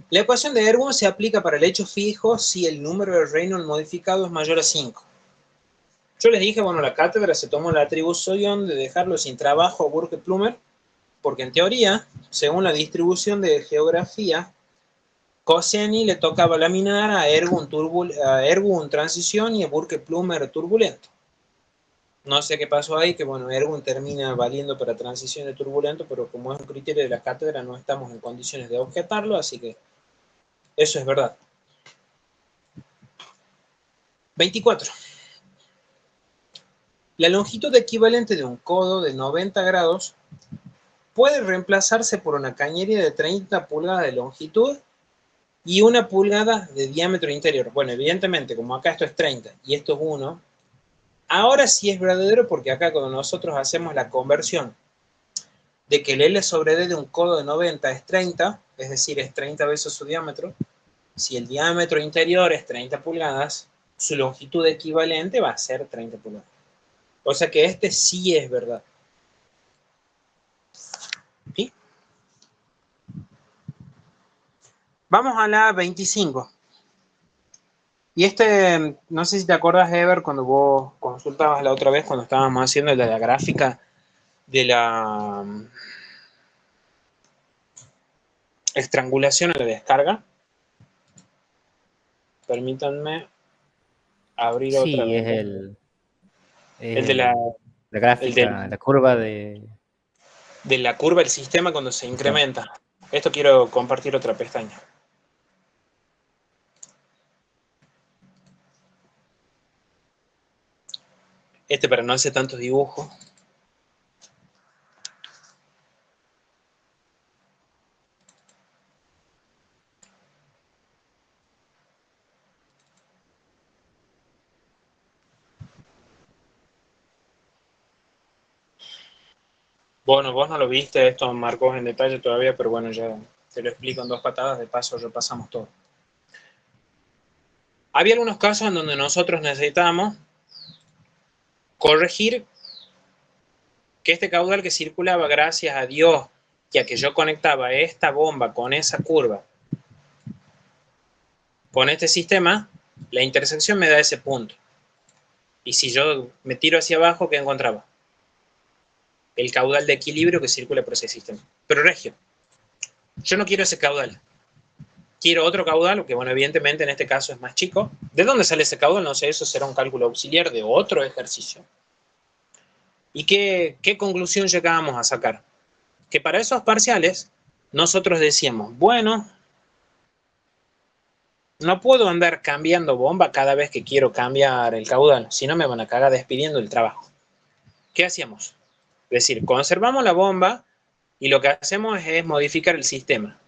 La ecuación de Ergun se aplica para el hecho fijo si el número de Reynolds modificado es mayor a 5. Yo les dije, bueno, la cátedra se tomó la atribución de dejarlo sin trabajo a Burke-Plummer, porque en teoría, según la distribución de geografía, Coseni le tocaba laminar a Ergun transición y a Burke-Plummer turbulento. No sé qué pasó ahí, que bueno, Ergun termina valiendo para transición de turbulento, pero como es un criterio de la cátedra, no estamos en condiciones de objetarlo, así que eso es verdad. 24. La longitud equivalente de un codo de 90 grados puede reemplazarse por una cañería de 30 pulgadas de longitud y 1 pulgada de diámetro interior. Bueno, evidentemente, como acá esto es 30 y esto es 1, ahora sí es verdadero porque acá cuando nosotros hacemos la conversión de que el L sobre D de un codo de 90 es 30, es decir, es 30 veces su diámetro, si el diámetro interior es 30 pulgadas, su longitud equivalente va a ser 30 pulgadas. O sea que este sí es verdad. ¿Sí? Vamos a la 25. Y no sé si te acuerdas, Ever, cuando vos consultabas la otra vez, cuando estábamos haciendo la gráfica de la estrangulación a la descarga. Permítanme abrir otra Sí, vez. es De la gráfica, la curva de curva del sistema cuando se incrementa. Esto quiero compartir otra pestaña. Para no hacer tantos dibujos. Bueno, vos no lo viste esto, Marcos, en detalle todavía, pero bueno, ya te lo explico en 2 patadas, de paso repasamos todo. Había algunos casos en donde nosotros necesitábamos corregir que este caudal que circulaba, gracias a Dios, ya que yo conectaba esta bomba con esa curva, con este sistema, la intersección me da ese punto. Y si yo me tiro hacia abajo, ¿qué encontraba? El caudal de equilibrio que circula por ese sistema. Pero regio, yo no quiero ese caudal. Quiero otro caudal, que bueno, evidentemente en este caso es más chico. ¿De dónde sale ese caudal? No sé, eso será un cálculo auxiliar de otro ejercicio. ¿Y qué conclusión llegábamos a sacar? Que para esos parciales, nosotros decíamos, bueno, no puedo andar cambiando bomba cada vez que quiero cambiar el caudal, si no me van a cagar despidiendo el trabajo. ¿Qué hacíamos? Es decir, conservamos la bomba y lo que hacemos es modificar el sistema.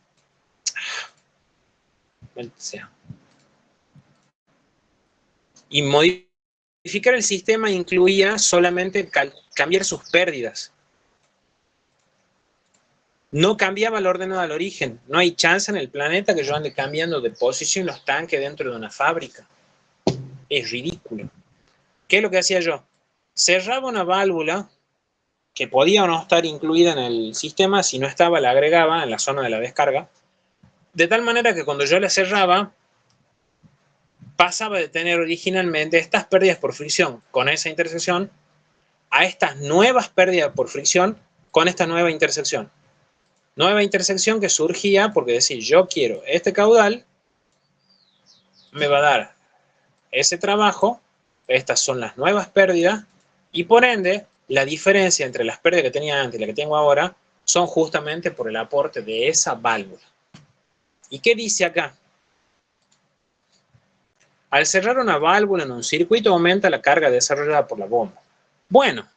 Y modificar el sistema incluía solamente cambiar sus pérdidas. No cambiaba la ordenada al origen. No hay chance en el planeta que yo ande cambiando de posición los tanques dentro de una fábrica. Es ridículo. ¿Qué es lo que hacía yo? Cerraba una válvula que podía o no estar incluida en el sistema. Si no estaba, la agregaba en la zona de la descarga. De tal manera que cuando yo la cerraba, pasaba de tener originalmente estas pérdidas por fricción con esa intersección a estas nuevas pérdidas por fricción con esta nueva intersección. Nueva intersección que surgía porque decir, yo quiero este caudal, me va a dar ese trabajo, estas son las nuevas pérdidas, y por ende, la diferencia entre las pérdidas que tenía antes y la que tengo ahora son justamente por el aporte de esa válvula. ¿Y qué dice acá? Al cerrar una válvula en un circuito aumenta la carga desarrollada por la bomba. Bueno,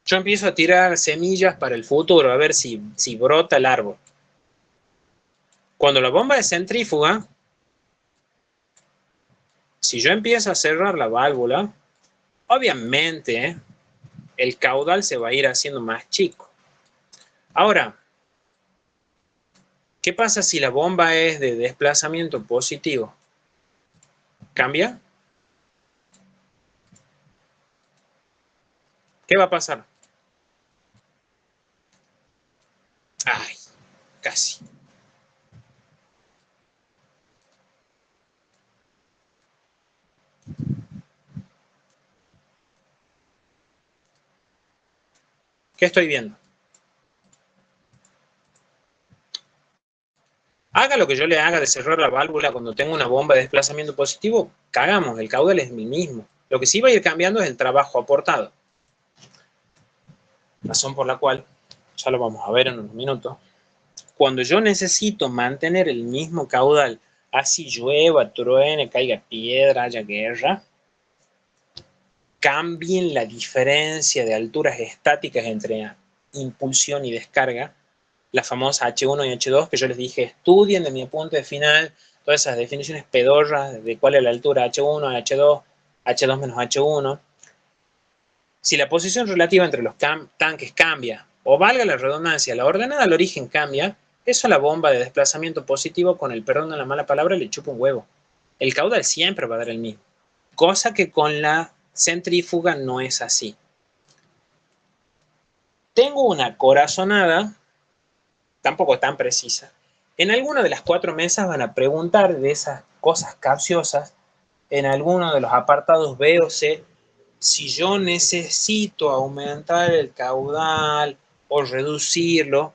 yo empiezo a tirar semillas para el futuro, a ver si brota el árbol. Cuando la bomba es centrífuga, si yo empiezo a cerrar la válvula, obviamente el caudal se va a ir haciendo más chico. Ahora, ¿qué pasa si la bomba es de desplazamiento positivo? ¿Cambia? ¿Qué va a pasar? Ay, casi. ¿Qué estoy viendo? Haga lo que yo le haga de cerrar la válvula cuando tengo una bomba de desplazamiento positivo, cagamos, el caudal es el mismo. Lo que sí va a ir cambiando es el trabajo aportado. Razón por la cual, ya lo vamos a ver en unos minutos, cuando yo necesito mantener el mismo caudal, así llueva, truene, caiga piedra, haya guerra, cambien la diferencia de alturas estáticas entre impulsión y descarga, la famosa H1 y H2, que yo les dije, estudien de mi apunte final todas esas definiciones pedorras de cuál es la altura H1, H2, H2 menos H1. Si la posición relativa entre los tanques cambia, o valga la redundancia, la ordenada al origen cambia, eso a la bomba de desplazamiento positivo, con el perdón de la mala palabra, le chupa un huevo. El caudal siempre va a dar el mismo. Cosa que con la centrífuga no es así. Tengo una corazonada, tampoco tan precisa. En alguna de las 4 mesas van a preguntar de esas cosas capciosas, en alguno de los apartados B o C, si yo necesito aumentar el caudal o reducirlo,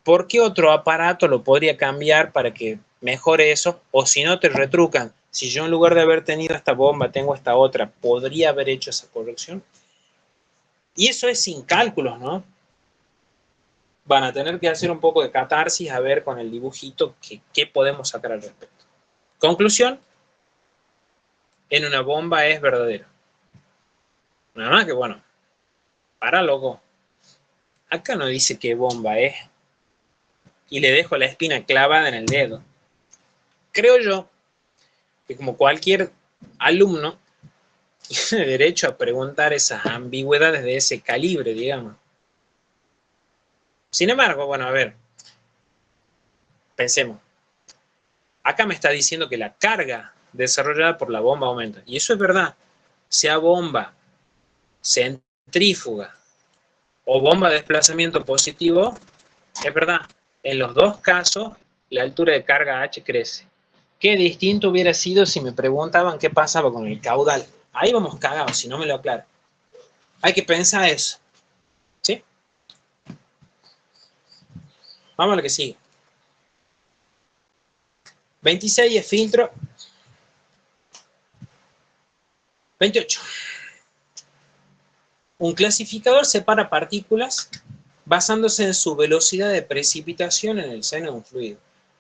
¿por qué otro aparato lo podría cambiar para que mejore eso? O si no te retrucan, si yo en lugar de haber tenido esta bomba tengo esta otra, ¿podría haber hecho esa corrección? Y eso es sin cálculos, ¿no? Van a tener que hacer un poco de catarsis a ver con el dibujito qué podemos sacar al respecto. Conclusión, en una bomba es verdadero. Nada más que bueno, para loco. Acá no dice qué bomba es. Y le dejo la espina clavada en el dedo. Creo yo que como cualquier alumno tiene derecho a preguntar esas ambigüedades de ese calibre, digamos. Sin embargo, bueno, a ver, pensemos. Acá me está diciendo que la carga desarrollada por la bomba aumenta. Y eso es verdad. Sea bomba centrífuga o bomba de desplazamiento positivo, es verdad. En los dos casos, la altura de carga H crece. Qué distinto hubiera sido si me preguntaban qué pasaba con el caudal. Ahí vamos cagados, si no me lo aclaro. Hay que pensar eso. ¿Sí? Vamos a lo que sigue. 26 es filtro. 28. Un clasificador separa partículas basándose en su velocidad de precipitación en el seno de un fluido.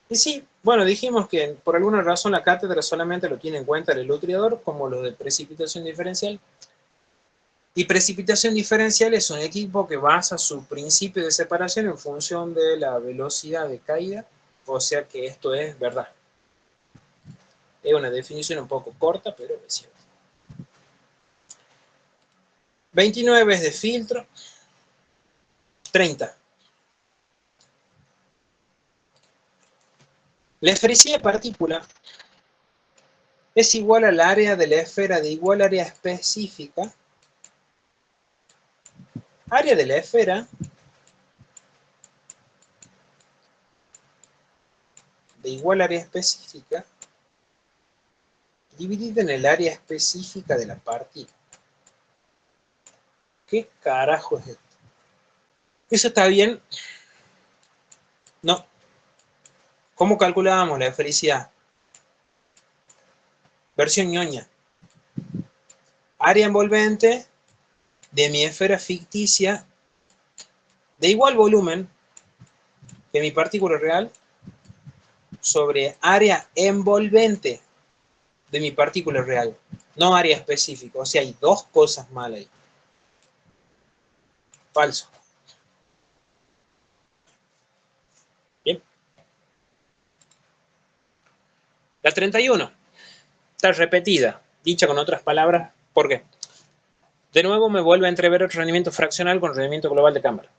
Y sí, bueno, dijimos que por alguna razón la cátedra solamente lo tiene en cuenta el elutriador como lo de precipitación diferencial. Y precipitación diferencial es un equipo que basa su principio de separación en función de la velocidad de caída, o sea que esto es verdad. Es una definición un poco corta, pero es cierto. 29 es de filtro. 30. La esfericidad de partícula es igual al área de la esfera de igual área específica. Área de la esfera de igual área específica dividida en el área específica de la partícula. ¿Qué carajo es esto? ¿Eso está bien? No. ¿Cómo calculábamos la esfericidad? Versión ñoña. Área envolvente de mi esfera ficticia de igual volumen que mi partícula real sobre área envolvente de mi partícula real, no área específica. O sea, hay dos cosas mal ahí. Falso. Bien. La 31 está repetida, dicha con otras palabras. ¿Por qué? De nuevo me vuelve a entrever otro rendimiento fraccional con rendimiento global de cámara.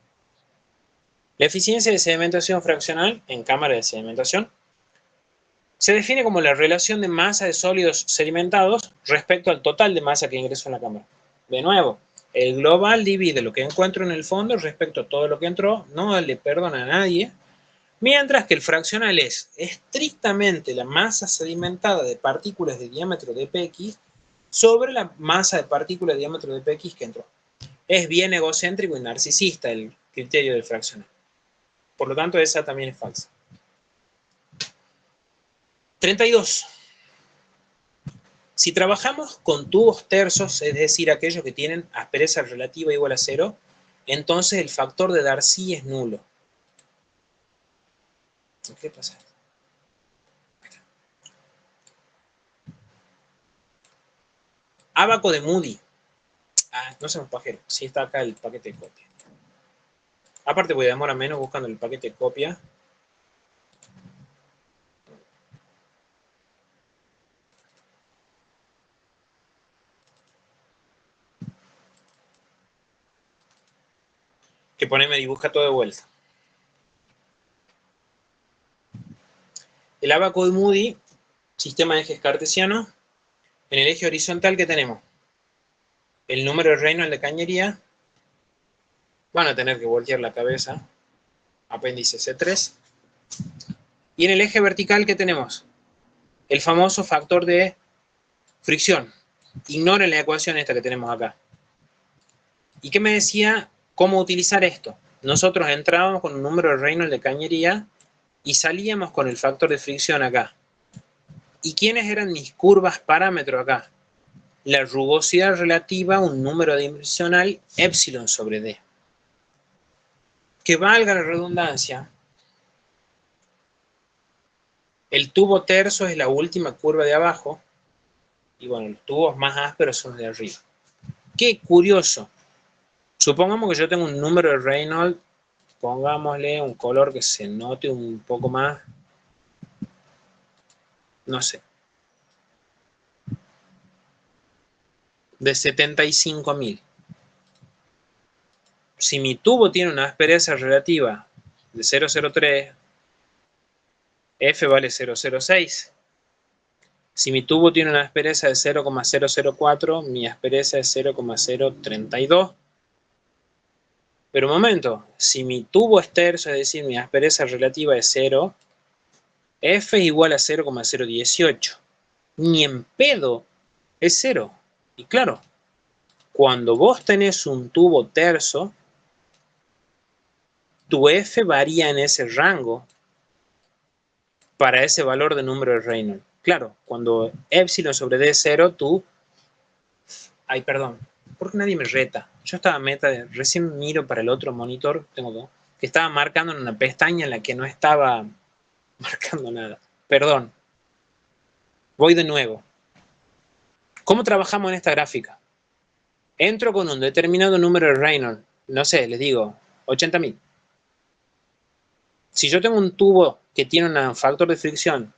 La eficiencia de sedimentación fraccional en cámara de sedimentación se define como la relación de masa de sólidos sedimentados respecto al total de masa que ingresó en la cámara. De nuevo, el global divide lo que encuentro en el fondo respecto a todo lo que entró, no le perdona a nadie, mientras que el fraccional es estrictamente la masa sedimentada de partículas de diámetro de px sobre la masa de partículas de diámetro de px que entró. Es bien egocéntrico y narcisista el criterio del fraccional. Por lo tanto, esa también es falsa. 32. Si trabajamos con tubos tersos, es decir, aquellos que tienen aspereza relativa igual a 0, entonces el factor de Darcy es nulo. ¿Qué pasa? Ábaco de Moody. No seamos pajeros. Sí está acá el paquete de copia. Aparte voy a demorar menos buscando el paquete de copia. Que ponerme dibuja todo de vuelta. El ábaco de Moody, sistema de ejes cartesianos. En el eje horizontal, ¿qué tenemos? El número de Reynolds de cañería. Van a tener que voltear la cabeza. Apéndice C3. Y en el eje vertical, ¿qué tenemos? El famoso factor de fricción. Ignoren la ecuación esta que tenemos acá. ¿Y qué me decía? ¿Cómo utilizar esto? Nosotros entrábamos con un número de Reynolds de cañería y salíamos con el factor de fricción acá. ¿Y quiénes eran mis curvas parámetro acá? La rugosidad relativa a un número dimensional epsilon sobre D. Que valga la redundancia, el tubo terso es la última curva de abajo y bueno, los tubos más ásperos son los de arriba. Qué curioso. Supongamos que yo tengo un número de Reynolds, pongámosle un color que se note un poco más, no sé, de 75.000. Si mi tubo tiene una aspereza relativa de 0,03, F vale 0,06. Si mi tubo tiene una aspereza de 0,004, mi aspereza es 0,032. Pero un momento, si mi tubo es terso, es decir, mi aspereza relativa es 0, F es igual a 0,018. Ni en pedo es 0. Y claro, cuando vos tenés un tubo terso, tu F varía en ese rango para ese valor de número de Reynolds. Claro, cuando epsilon sobre D es 0, tú... Ay, perdón, ¿por qué nadie me reta? Yo estaba recién miro para el otro monitor, tengo dos, que estaba marcando en una pestaña en la que no estaba marcando nada. Perdón. Voy de nuevo. ¿Cómo trabajamos en esta gráfica? Entro con un determinado número de Reynolds, no sé, les digo, 80.000. Si yo tengo un tubo que tiene un factor de fricción,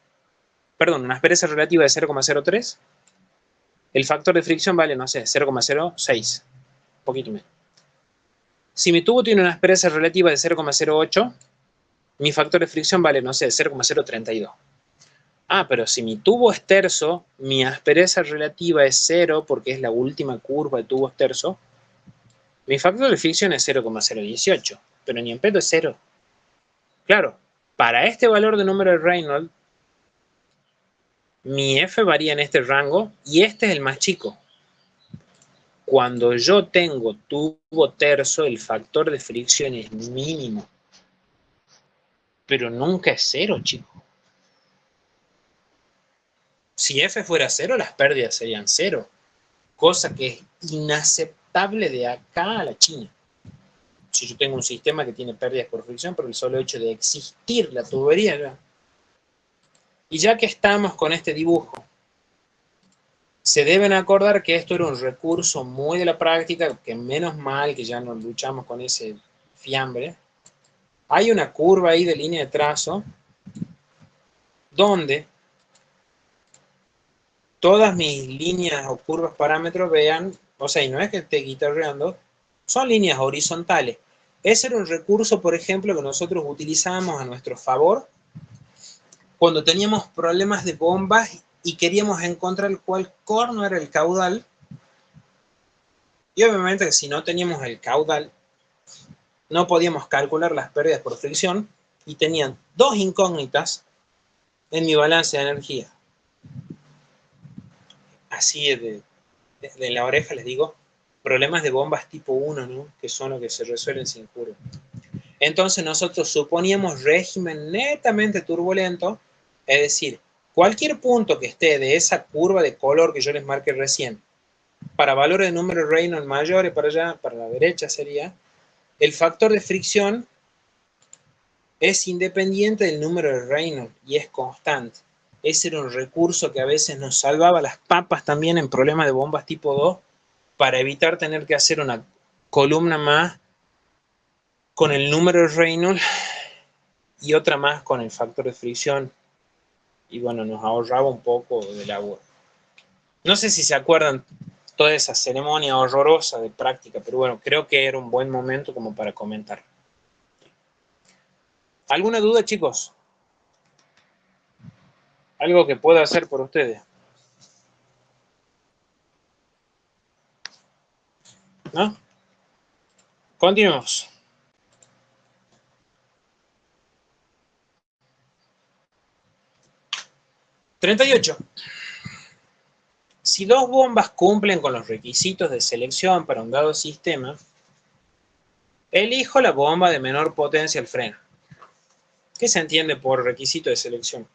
perdón, una aspereza relativa de 0,03, el factor de fricción vale, no sé, 0,06, un poquito menos. Si mi tubo tiene una aspereza relativa de 0,08, mi factor de fricción vale, no sé, 0,032. Ah, pero si mi tubo es terso, mi aspereza relativa es 0 porque es la última curva de tubos terso. Mi factor de fricción es 0,018, pero ni en pedo es 0. Claro, para este valor de número de Reynolds, mi F varía en este rango y este es el más chico. Cuando yo tengo tubo terso, el factor de fricción es mínimo. Pero nunca es 0, chicos. Si F fuera 0, las pérdidas serían 0. Cosa que es inaceptable de acá a la China. Si yo tengo un sistema que tiene pérdidas por fricción, por el solo hecho de existir la tubería, ¿no? Y ya que estamos con este dibujo, se deben acordar que esto era un recurso muy de la práctica, que menos mal que ya no luchamos con ese fiambre. Hay una curva ahí de línea de trazo donde todas mis líneas o curvas parámetros vean, o sea, y no es que esté guitarreando, son líneas horizontales. Ese era un recurso, por ejemplo, que nosotros utilizábamos a nuestro favor cuando teníamos problemas de bombas y queríamos encontrar cuál corno era el caudal. Y obviamente que si no teníamos el caudal, no podíamos calcular las pérdidas por fricción y tenían dos incógnitas en mi balance de energía. Así de la oreja les digo, problemas de bombas tipo 1, ¿no? Que son los que se resuelven sin curva. Entonces nosotros suponíamos régimen netamente turbulento, es decir, cualquier punto que esté de esa curva de color que yo les marqué recién, para valores de número de Reynolds mayores para allá, para la derecha sería, el factor de fricción es independiente del número de Reynolds y es constante. Ese era un recurso que a veces nos salvaba las papas también en problemas de bombas tipo 2 para evitar tener que hacer una columna más con el número de Reynolds y otra más con el factor de fricción. Y bueno, nos ahorraba un poco de labor. No sé si se acuerdan toda esa ceremonia horrorosa de práctica, pero bueno, creo que era un buen momento como para comentar. ¿Alguna duda, chicos? ¿Algo que pueda hacer por ustedes? ¿No? Continuemos. $38. Si dos bombas cumplen con los requisitos de selección para un dado sistema, elijo la bomba de menor potencia al freno. ¿Qué se entiende por requisito de selección?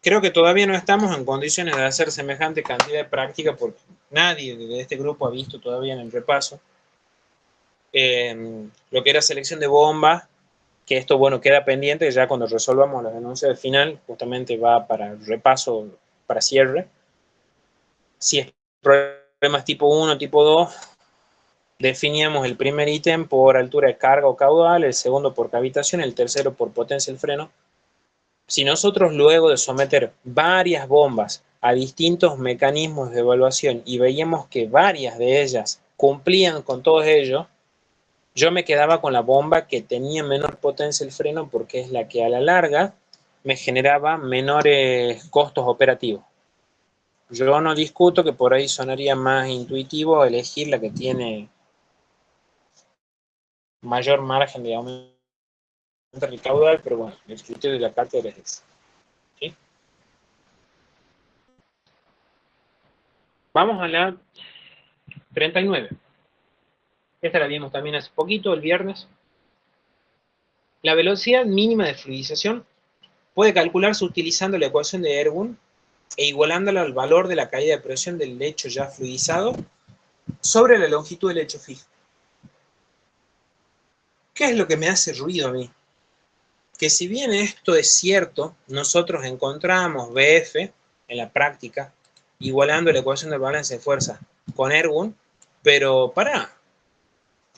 Creo que todavía no estamos en condiciones de hacer semejante cantidad de práctica porque nadie de este grupo ha visto todavía en el repaso lo que era selección de bombas, que esto, bueno, queda pendiente ya cuando resolvamos la denuncia del final, justamente va para repaso, para cierre. Si es problemas tipo 1, tipo 2, definíamos el primer ítem por altura de carga o caudal, el segundo por cavitación, el tercero por potencia del freno. Si nosotros luego de someter varias bombas a distintos mecanismos de evaluación y veíamos que varias de ellas cumplían con todo ello, yo me quedaba con la bomba que tenía menor potencia el freno porque es la que a la larga me generaba menores costos operativos. Yo no discuto que por ahí sonaría más intuitivo elegir la que tiene mayor margen de aumento del caudal, pero bueno, el criterio de la cátedra es ese. ¿Sí? Vamos a la 39. Esta la vimos también hace poquito, el viernes. La velocidad mínima de fluidización puede calcularse utilizando la ecuación de Ergun e igualándola al valor de la caída de presión del lecho ya fluidizado sobre la longitud del lecho fijo. ¿Qué es lo que me hace ruido a mí? Que si bien esto es cierto, nosotros encontramos BF en la práctica igualando la ecuación del balance de fuerza con Ergun, pero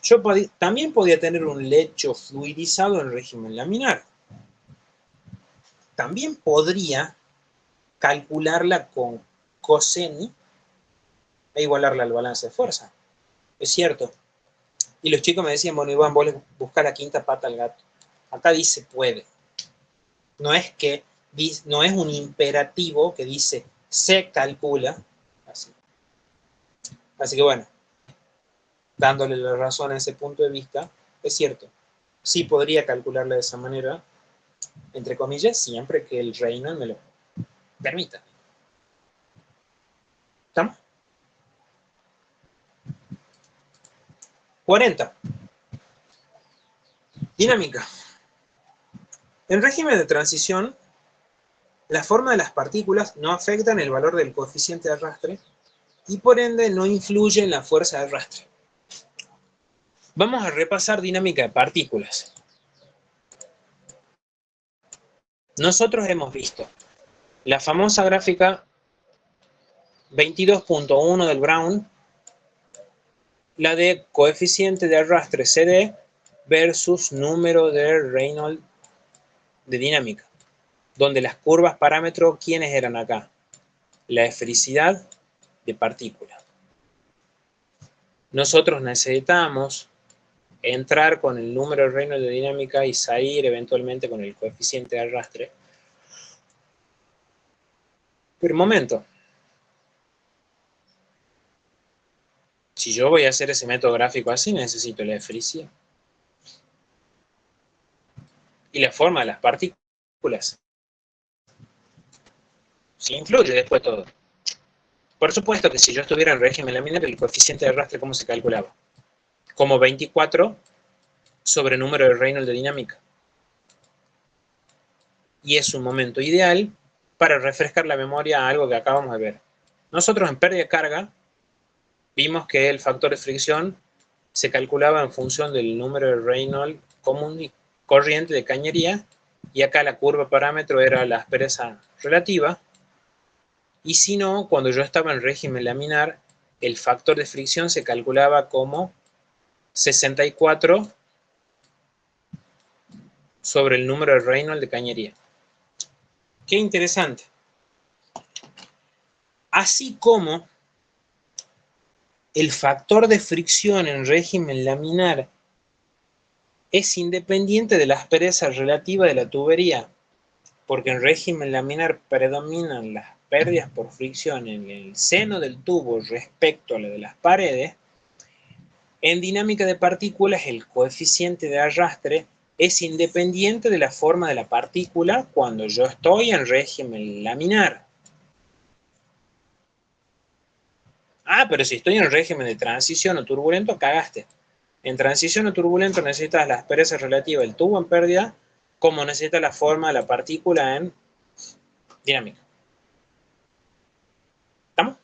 yo también podía tener un lecho fluidizado en régimen laminar. También podría calcularla con coseni e igualarla al balance de fuerza. Es cierto. Y los chicos me decían, bueno, Iván, vos le buscás la quinta pata al gato. Acá dice puede. No es un imperativo que dice se calcula. Así que bueno, dándole la razón a ese punto de vista, es cierto. Sí podría calcularla de esa manera, entre comillas, siempre que el Reynolds me lo permita. ¿Estamos? 40. Dinámica. En régimen de transición, la forma de las partículas no afectan el valor del coeficiente de arrastre y por ende no influye en la fuerza de arrastre. Vamos a repasar dinámica de partículas. Nosotros hemos visto la famosa gráfica 22.1 del Brown, la de coeficiente de arrastre CD versus número de Reynolds de dinámica, donde las curvas parámetro, ¿quiénes eran acá? La esfericidad de partículas. Nosotros necesitamos entrar con el número de Reynolds de dinámica y salir eventualmente con el coeficiente de arrastre. Pero un momento. Si yo voy a hacer ese método gráfico así, necesito la esfericidad. Y la forma de las partículas. Sí influye después todo. Por supuesto que si yo estuviera en régimen laminar, el coeficiente de arrastre, ¿cómo se calculaba? Como 24 sobre número de Reynolds de dinámica. Y es un momento ideal para refrescar la memoria a algo que acabamos de ver. Nosotros en pérdida de carga vimos que el factor de fricción se calculaba en función del número de Reynolds común y corriente de cañería, y acá la curva parámetro era la aspereza relativa, y si no, cuando yo estaba en régimen laminar, el factor de fricción se calculaba como 64 sobre el número de Reynolds de cañería. Qué interesante. Así como el factor de fricción en régimen laminar es independiente de la aspereza relativa de la tubería, porque en régimen laminar predominan las pérdidas por fricción en el seno del tubo respecto a la de las paredes. En dinámica de partículas, el coeficiente de arrastre es independiente de la forma de la partícula cuando yo estoy en régimen laminar. Ah, pero si estoy en régimen de transición o turbulento, cagaste. En transición o turbulento necesitas la aspereza relativa del tubo en pérdida, como necesitas la forma de la partícula en dinámica. ¿Estamos?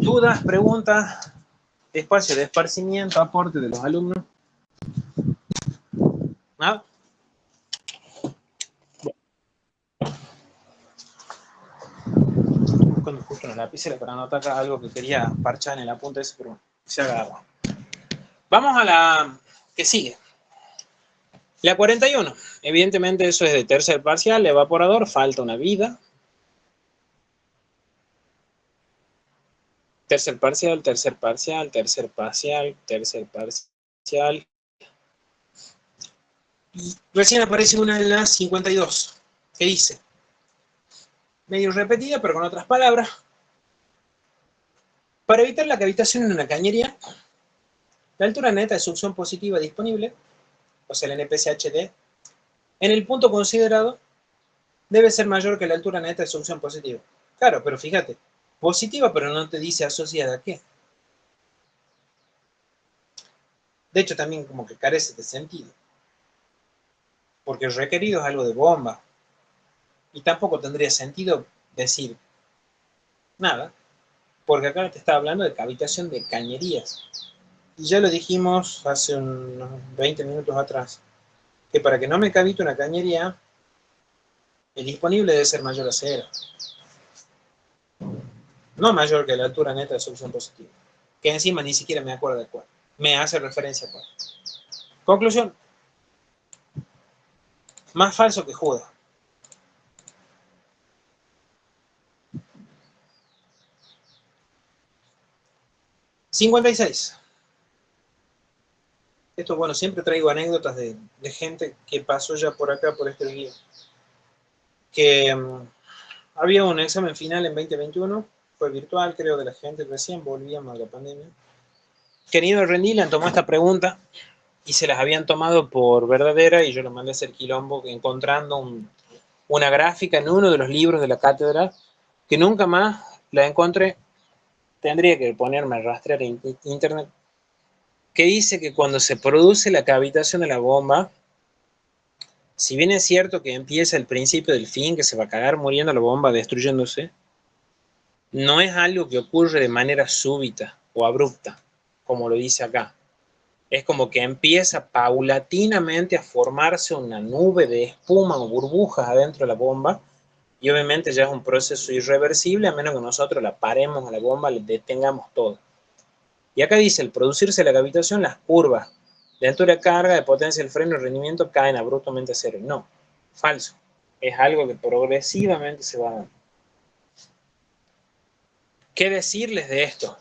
¿Dudas, preguntas, espacio de esparcimiento, aporte de los alumnos? ¿Nada? Buscando justo una lapicera para anotar acá algo que quería parchar en el apunte ese, pero se haga agua. Vamos a la que sigue. La 41. Evidentemente eso es de tercer parcial, evaporador, falta una vida. Tercer parcial, tercer parcial, tercer parcial, tercer parcial. Y recién aparece una en la 52, que dice, medio repetida, pero con otras palabras, para evitar la cavitación en una cañería, la altura neta de succión positiva disponible, o sea, el NPCHD, en el punto considerado, debe ser mayor que la altura neta de succión positiva. Claro, pero fíjate, positiva, pero no te dice asociada a qué. De hecho, también como que carece de sentido. Porque el requerido es algo de bomba. Y tampoco tendría sentido decir nada, porque acá te está hablando de cavitación de cañerías. Y ya lo dijimos hace unos 20 minutos atrás, que para que no me cavite una cañería, el disponible debe ser mayor a 0. No mayor que la altura neta de succión positiva. Que encima ni siquiera me acuerdo de cuál. Me hace referencia a cuál. Conclusión. Más falso que Judas. ...56... Esto, bueno, siempre traigo anécdotas de gente que pasó ya por acá, por este video. Que había un examen final en 2021, fue virtual, creo, de la gente, recién volvíamos a la pandemia. Querido rendir, le han tomado esta pregunta y se las habían tomado por verdadera y yo lo mandé a hacer quilombo encontrando una gráfica en uno de los libros de la cátedra que nunca más la encontré. Tendría que ponerme a rastrear en internet, que dice que cuando se produce la cavitación de la bomba, si bien es cierto que empieza el principio del fin, que se va a cagar muriendo la bomba, destruyéndose, no es algo que ocurre de manera súbita o abrupta, como lo dice acá. Es como que empieza paulatinamente a formarse una nube de espuma o burbujas adentro de la bomba, y obviamente ya es un proceso irreversible, a menos que nosotros la paremos a la bomba, le detengamos todo. Y acá dice, al producirse la cavitación, las curvas de altura de carga, de potencia del freno y rendimiento caen abruptamente a 0. No, falso. Es algo que progresivamente se va dando. ¿Qué decirles de esto?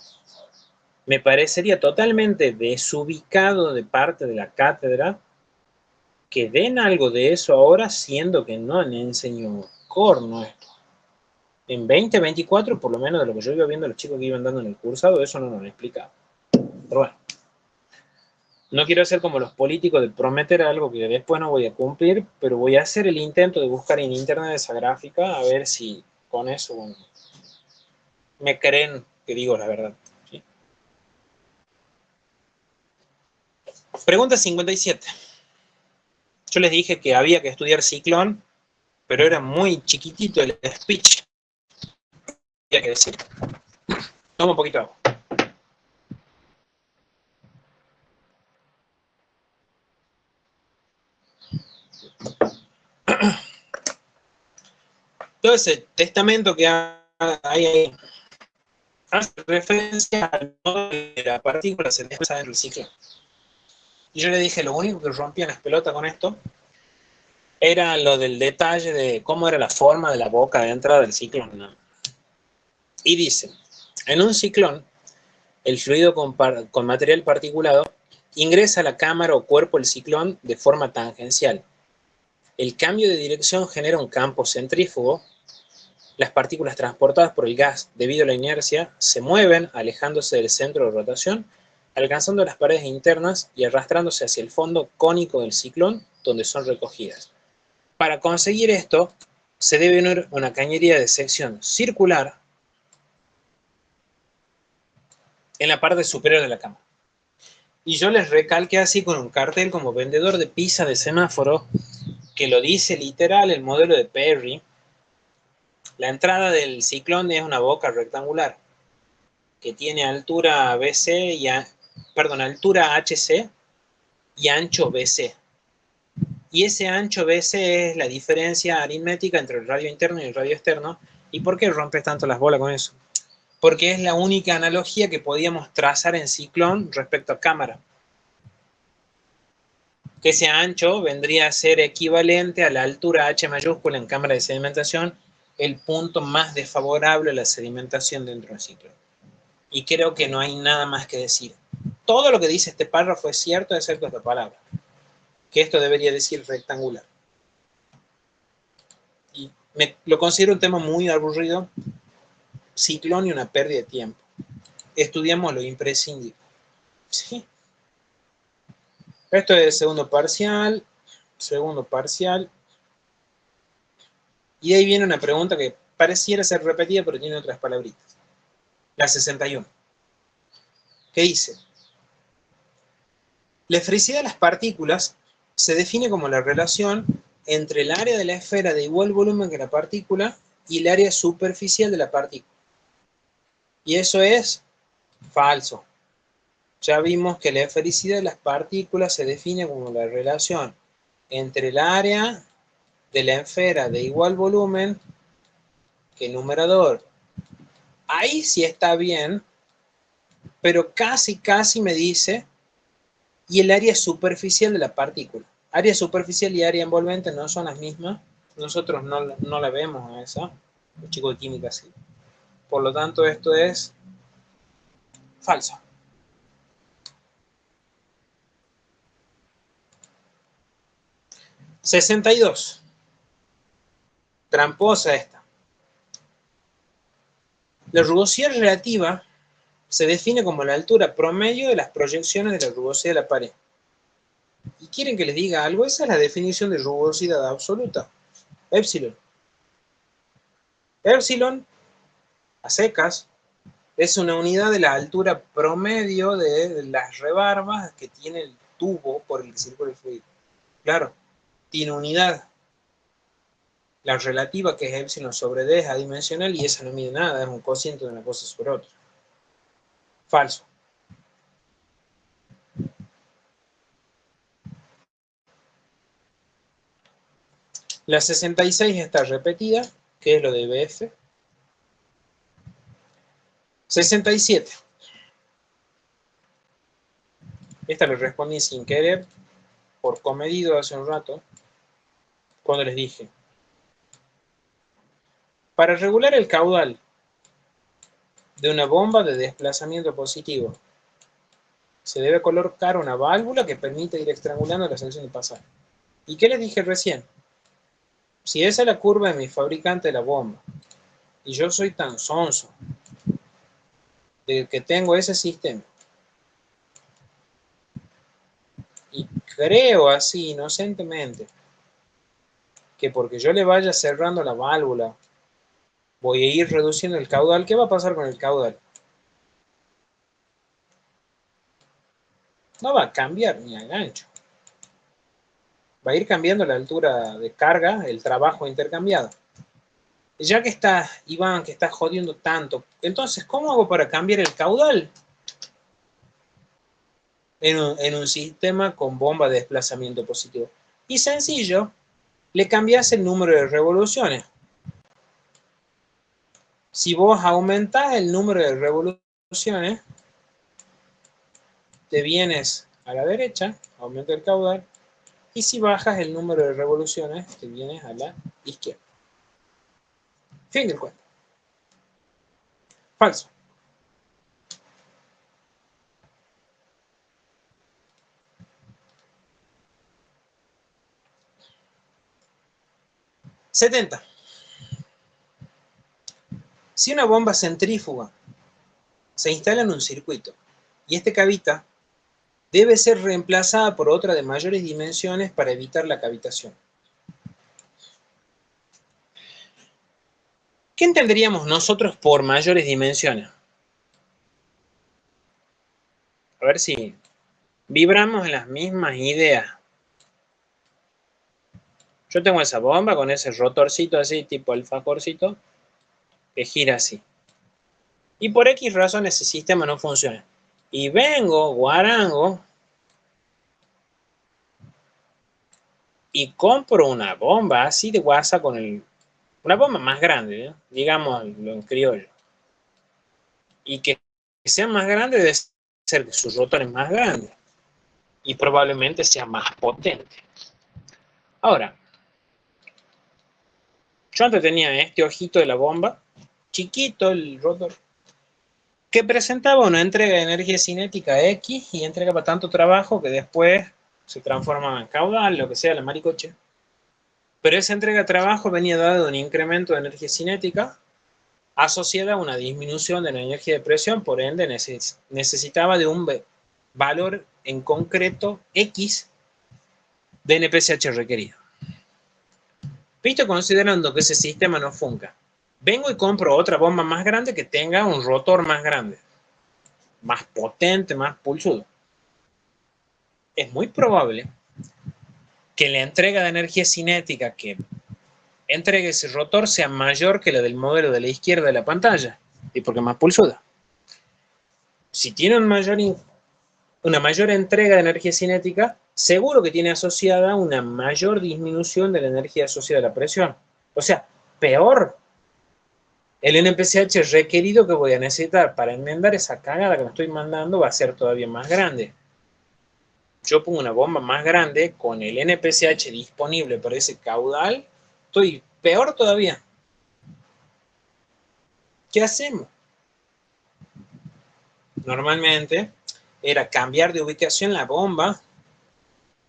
Me parecería totalmente desubicado de parte de la cátedra que den algo de eso ahora, siendo que no le enseñó corno esto. En 2024, por lo menos de lo que yo iba viendo a los chicos que iban dando en el cursado, eso no nos lo explicaba. Pero bueno. No quiero ser como los políticos de prometer algo que después no voy a cumplir, pero voy a hacer el intento de buscar en internet esa gráfica, a ver si con eso, bueno, me creen que digo la verdad. ¿Sí? Pregunta 57. Yo les dije que había que estudiar ciclón, pero era muy chiquitito el speech. Había que decir. Toma un poquito de agua. Todo ese testamento que hay ahí hace referencia al modo de la partícula se desplaza dentro del ciclón. Y yo le dije, lo único que rompían las pelotas con esto era lo del detalle de cómo era la forma de la boca de entrada del ciclón, ¿no? Y dice, en un ciclón, el fluido con material particulado ingresa a la cámara o cuerpo del ciclón de forma tangencial. El cambio de dirección genera un campo centrífugo. Las partículas transportadas por el gas debido a la inercia se mueven alejándose del centro de rotación, alcanzando las paredes internas y arrastrándose hacia el fondo cónico del ciclón, donde son recogidas. Para conseguir esto, se debe unir una cañería de sección circular en la parte superior de la cámara. Y yo les recalqué así con un cartel como vendedor de pizza de semáforo, que lo dice literal el modelo de Perry. La entrada del ciclón es una boca rectangular que tiene altura BC altura HC y ancho BC. Y ese ancho BC es la diferencia aritmética entre el radio interno y el radio externo. ¿Y por qué rompes tanto las bolas con eso? Porque es la única analogía que podíamos trazar en ciclón respecto a cámara. Que ese ancho vendría a ser equivalente a la altura H mayúscula en cámara de sedimentación, el punto más desfavorable a la sedimentación dentro del ciclón. Y creo que no hay nada más que decir. Todo lo que dice este párrafo es cierto, excepto esta palabra, que esto debería decir rectangular. Y lo considero un tema muy aburrido, ciclón y una pérdida de tiempo. Estudiamos lo imprescindible. ¿Sí? Esto es segundo parcial. Y de ahí viene una pregunta que pareciera ser repetida, pero tiene otras palabritas. La 61. ¿Qué dice? La esfericidad de las partículas se define como la relación entre el área de la esfera de igual volumen que la partícula y el área superficial de la partícula. Y eso es falso. Ya vimos que la esfericidad de las partículas se define como la relación entre el área de la esfera de igual volumen que el numerador. Ahí sí está bien, pero casi me dice, y el área superficial de la partícula. Área superficial y área envolvente no son las mismas. Nosotros no la vemos a esa. Los chicos de química sí. Por lo tanto, esto es falso. $62. Tramposa esta. La rugosidad relativa se define como la altura promedio de las proyecciones de la rugosidad de la pared. ¿Y quieren que les diga algo? Esa es la definición de rugosidad absoluta. Epsilon. Epsilon, a secas, es una unidad de la altura promedio de las rebarbas que tiene el tubo por el que circula el fluido. Claro, tiene unidad. La relativa, que es epsilon sobre d, es adimensional y esa no mide nada, es un cociente de una cosa sobre otra. Falso. La 66 está repetida, que es lo de BF. 67. Esta le respondí sin querer, por comedido hace un rato, cuando les dije: para regular el caudal de una bomba de desplazamiento positivo, se debe colocar una válvula que permite ir estrangulando la sección de pasaje. ¿Y qué les dije recién? Si esa es la curva de mi fabricante de la bomba, y yo soy tan sonso de que tengo ese sistema, y creo así inocentemente que porque yo le vaya cerrando la válvula voy a ir reduciendo el caudal, ¿qué va a pasar con el caudal? No va a cambiar ni a gancho. Va a ir cambiando la altura de carga, el trabajo intercambiado. Ya que está Iván, que está jodiendo tanto, entonces, ¿cómo hago para cambiar el caudal? En un sistema con bomba de desplazamiento positivo. Y sencillo, le cambias el número de revoluciones. Si vos aumentás el número de revoluciones, te vienes a la derecha, aumenta el caudal, y si bajas el número de revoluciones, te vienes a la izquierda. Fin del cuento. Falso. $70. Si una bomba centrífuga se instala en un circuito y este cavita, debe ser reemplazada por otra de mayores dimensiones para evitar la cavitación. ¿Qué entenderíamos nosotros por mayores dimensiones? A ver si vibramos en las mismas ideas. Yo tengo esa bomba con ese rotorcito así, tipo alfajorcito, que gira así. Y por X razón ese sistema no funciona. Y vengo, guarango, y compro una bomba así de guasa con una bomba más grande, ¿eh? Digamos lo en criollo. Y que sea más grande debe ser que sus rotores más grandes. Y probablemente sea más potente. Ahora, yo antes tenía este ojito de la bomba, chiquito el rotor, que presentaba una entrega de energía cinética X y entregaba tanto trabajo que después se transformaba en caudal, lo que sea, la maricoche. Pero esa entrega de trabajo venía dada de un incremento de energía cinética asociada a una disminución de la energía de presión, por ende necesitaba de un valor en concreto X de NPCH requerido. Visto considerando que ese sistema no funca, vengo y compro otra bomba más grande que tenga un rotor más grande, más potente, más pulsudo. Es muy probable que la entrega de energía cinética que entregue ese rotor sea mayor que la del modelo de la izquierda de la pantalla, y porque es más pulsuda. Si tiene una mayor entrega de energía cinética, seguro que tiene asociada una mayor disminución de la energía asociada a la presión. O sea, peor, el NPCH requerido que voy a necesitar para enmendar esa cagada que me estoy mandando va a ser todavía más grande. Yo pongo una bomba más grande con el NPCH disponible para ese caudal, estoy peor todavía. ¿Qué hacemos? Normalmente era cambiar de ubicación la bomba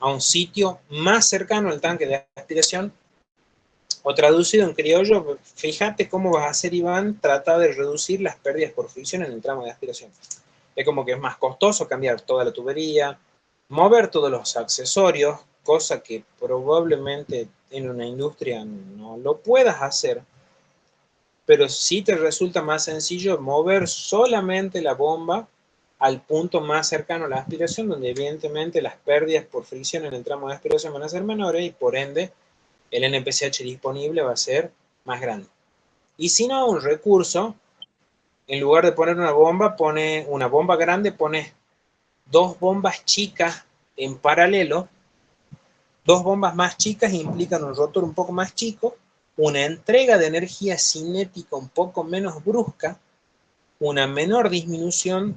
a un sitio más cercano al tanque de aspiración, o traducido en criollo, fíjate cómo vas a hacer, Iván, trata de reducir las pérdidas por fricción en el tramo de aspiración. Es como que es más costoso cambiar toda la tubería, mover todos los accesorios, cosa que probablemente en una industria no lo puedas hacer, pero sí te resulta más sencillo mover solamente la bomba al punto más cercano a la aspiración, donde evidentemente las pérdidas por fricción en el tramo de aspiración van a ser menores y por ende el NPCH disponible va a ser más grande. Y si no, un recurso, en lugar de poner una bomba, pone una bomba grande, pone dos bombas chicas en paralelo. Dos bombas más chicas implican un rotor un poco más chico, una entrega de energía cinética un poco menos brusca, una menor disminución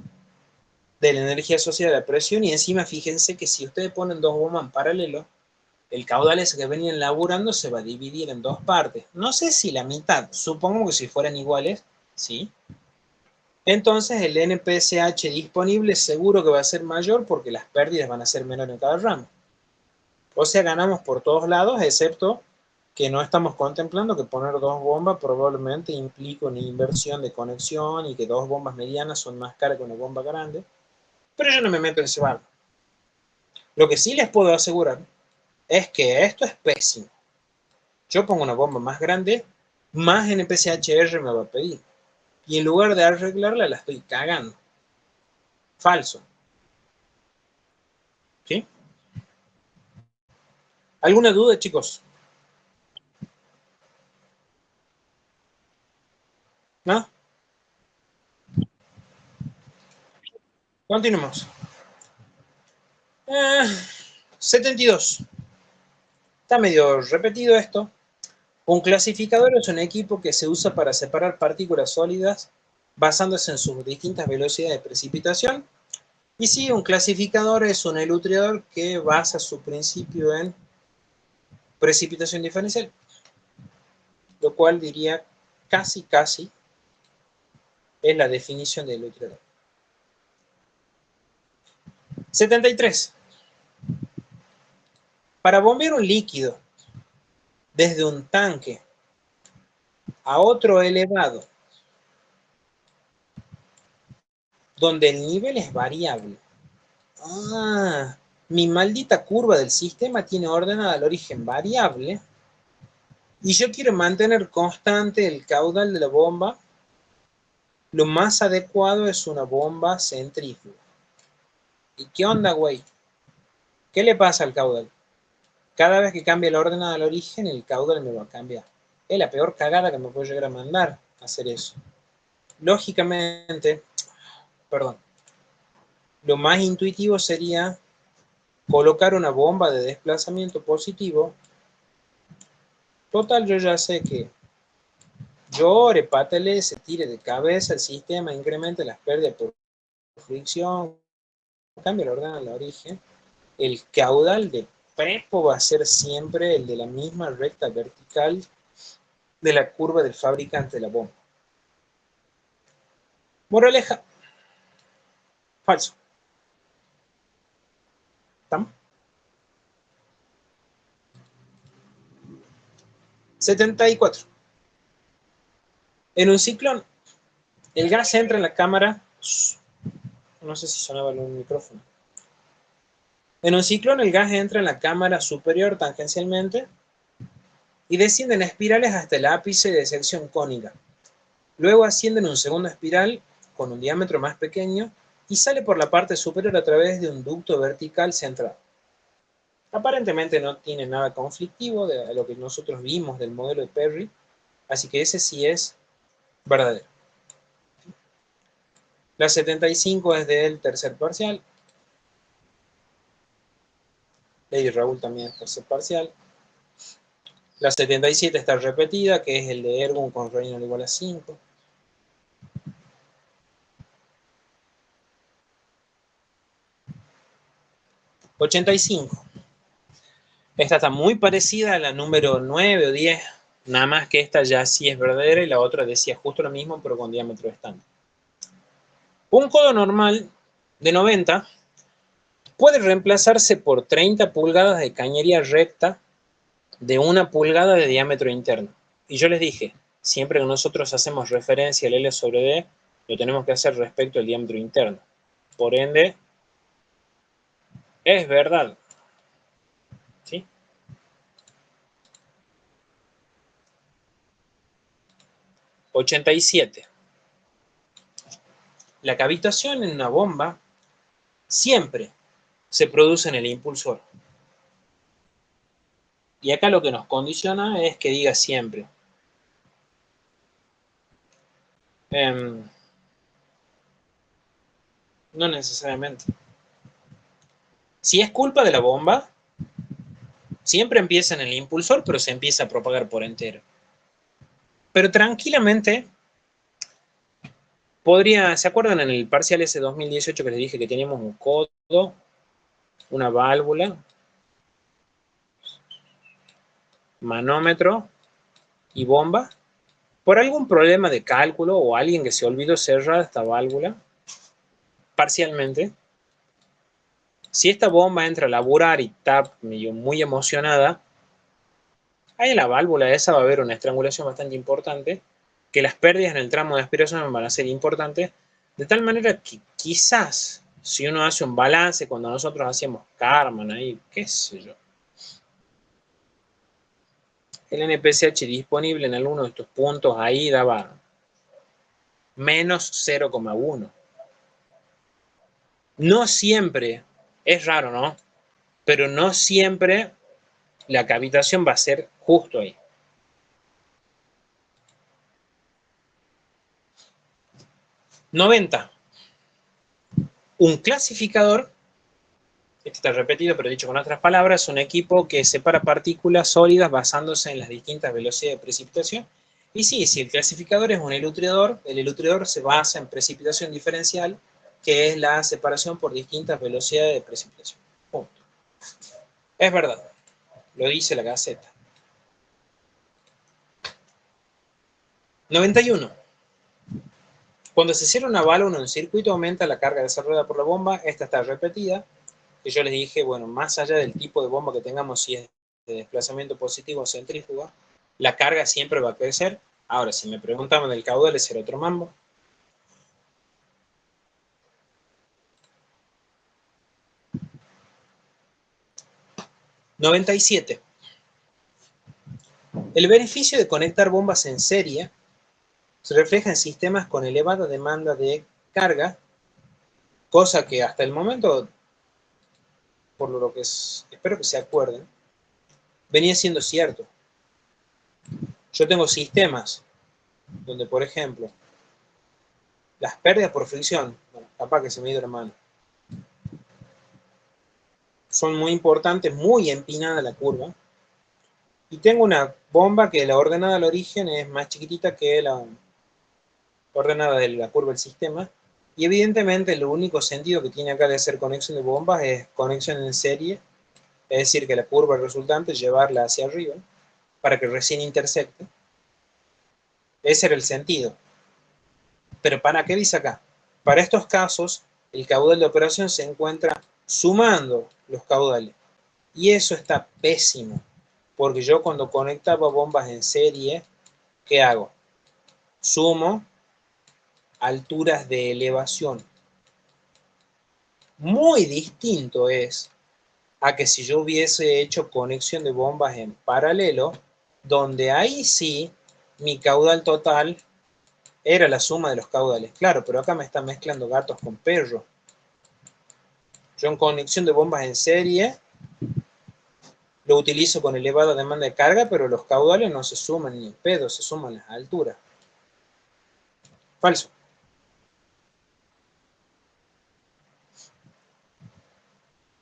de la energía asociada a la presión, y encima fíjense que si ustedes ponen dos bombas en paralelo, el caudal ese que venían laburando se va a dividir en dos partes. No sé si la mitad, supongo que si fueran iguales, sí. Entonces el NPCH disponible seguro que va a ser mayor porque las pérdidas van a ser menores en cada ramo. O sea, ganamos por todos lados, excepto que no estamos contemplando que poner dos bombas probablemente implica una inversión de conexión y que dos bombas medianas son más caras que una bomba grande. Pero yo no me meto en ese barco. Lo que sí les puedo asegurar es que esto es pésimo. Yo pongo una bomba más grande, más NPCHR me va a pedir. Y en lugar de arreglarla, la estoy cagando. Falso. ¿Sí? ¿Alguna duda, chicos? ¿No? Continuemos. 72. Está medio repetido esto. Un clasificador es un equipo que se usa para separar partículas sólidas basándose en sus distintas velocidades de precipitación. Y sí, un clasificador es un elutriador que basa su principio en precipitación diferencial, lo cual diría casi es la definición de elutriador. 73. Para bombear un líquido desde un tanque a otro elevado, donde el nivel es variable. Mi maldita curva del sistema tiene ordenada el origen variable y yo quiero mantener constante el caudal de la bomba. Lo más adecuado es una bomba centrífuga. ¿Y qué onda, güey? ¿Qué le pasa al caudal? Cada vez que cambie la ordenada al origen, el caudal me va a cambiar. Es la peor cagada que me puede llegar a mandar hacer eso. Lógicamente, perdón, lo más intuitivo sería colocar una bomba de desplazamiento positivo. Total, yo ya sé que llore, pátele, se tire de cabeza, el sistema incrementa las pérdidas por fricción, cambia la ordenada al origen. El caudal de prepo va a ser siempre el de la misma recta vertical de la curva del fabricante de la bomba. Moraleja, falso. ¿Estamos? 74. En un ciclón, el gas entra en la cámara. No sé si sonaba el micrófono. En un ciclón, el gas entra en la cámara superior tangencialmente y desciende en espirales hasta el ápice de sección cónica. Luego asciende en un segundo espiral con un diámetro más pequeño y sale por la parte superior a través de un ducto vertical central. Aparentemente no tiene nada conflictivo de lo que nosotros vimos del modelo de Perry, así que ese sí es verdadero. La 75 es del tercer parcial. Lady Raúl también es tercer parcial. La 77 está repetida, que es el de Ergun con Reynolds igual a 5. $85. Esta está muy parecida a la número 9 o 10, nada más que esta ya sí es verdadera y la otra decía justo lo mismo, pero con diámetro estándar. Un codo normal de 90 puede reemplazarse por 30 pulgadas de cañería recta de 1 pulgada de diámetro interno. Y yo les dije, siempre que nosotros hacemos referencia al L sobre D, lo tenemos que hacer respecto al diámetro interno. Por ende, es verdad. ¿Sí? $87. La cavitación en una bomba siempre se produce en el impulsor. Y acá lo que nos condiciona es que diga siempre. No necesariamente. Si es culpa de la bomba, siempre empieza en el impulsor, pero se empieza a propagar por entero. Pero tranquilamente podría, ¿se acuerdan en el parcial ese 2018 que les dije que teníamos un codo, una válvula, manómetro y bomba? Por algún problema de cálculo o alguien que se olvidó cerrar esta válvula, parcialmente, si esta bomba entra a laburar y está muy emocionada, ahí en la válvula esa va a haber una estrangulación bastante importante, que las pérdidas en el tramo de aspiración van a ser importantes, de tal manera que quizás, si uno hace un balance, cuando nosotros hacíamos Karman ahí, qué sé yo, el NPCH disponible en alguno de estos puntos ahí daba menos 0,1. No siempre, es raro, ¿no? Pero no siempre la cavitación va a ser justo ahí. $90. Un clasificador, este está repetido pero dicho con otras palabras, es un equipo que separa partículas sólidas basándose en las distintas velocidades de precipitación. Y sí, si el clasificador es un elutridor, el elutridor se basa en precipitación diferencial, que es la separación por distintas velocidades de precipitación. Punto. Es verdad, lo dice la Gaceta. 91. Cuando se cierra una válvula en un circuito, aumenta la carga desarrollada por la bomba. Esta está repetida. Que yo les dije, bueno, más allá del tipo de bomba que tengamos, si es de desplazamiento positivo o centrífuga, la carga siempre va a crecer. Ahora, si me preguntaban del caudal, ese era otro mambo. $97. El beneficio de conectar bombas en serie se refleja en sistemas con elevada demanda de carga, cosa que hasta el momento por lo que espero que se acuerden, venía siendo cierto. Yo tengo sistemas donde, por ejemplo, las pérdidas por fricción, bueno, capaz que se me dio la mano, son muy importantes, muy empinada la curva, y tengo una bomba que la ordenada al origen es más chiquitita que la ordenada de la curva del sistema, y evidentemente el único sentido que tiene acá de hacer conexión de bombas es conexión en serie, es decir, que la curva resultante llevarla hacia arriba para que recién intersecte. Ese era el sentido. Pero ¿para qué dice acá? Para estos casos, el caudal de operación se encuentra sumando los caudales. Y eso está pésimo, porque yo cuando conectaba bombas en serie, ¿qué hago? Sumo alturas de elevación. Muy distinto es a que si yo hubiese hecho conexión de bombas en paralelo, donde ahí sí mi caudal total era la suma de los caudales. Claro, pero acá me están mezclando gatos con perros. Yo en conexión de bombas en serie lo utilizo con elevada demanda de carga, pero los caudales no se suman ni en pedo, se suman las alturas. Falso.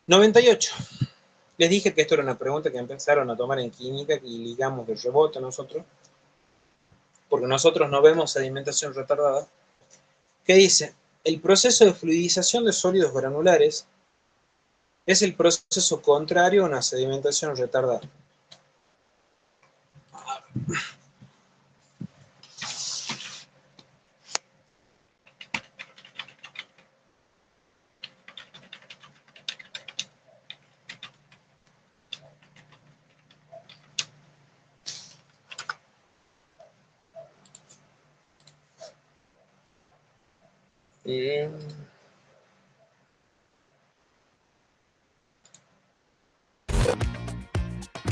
$98. Les dije que esto era una pregunta que empezaron a tomar en química y ligamos de rebote nosotros, porque nosotros no vemos sedimentación retardada, que dice, el proceso de fluidización de sólidos granulares es el proceso contrario a una sedimentación retardada.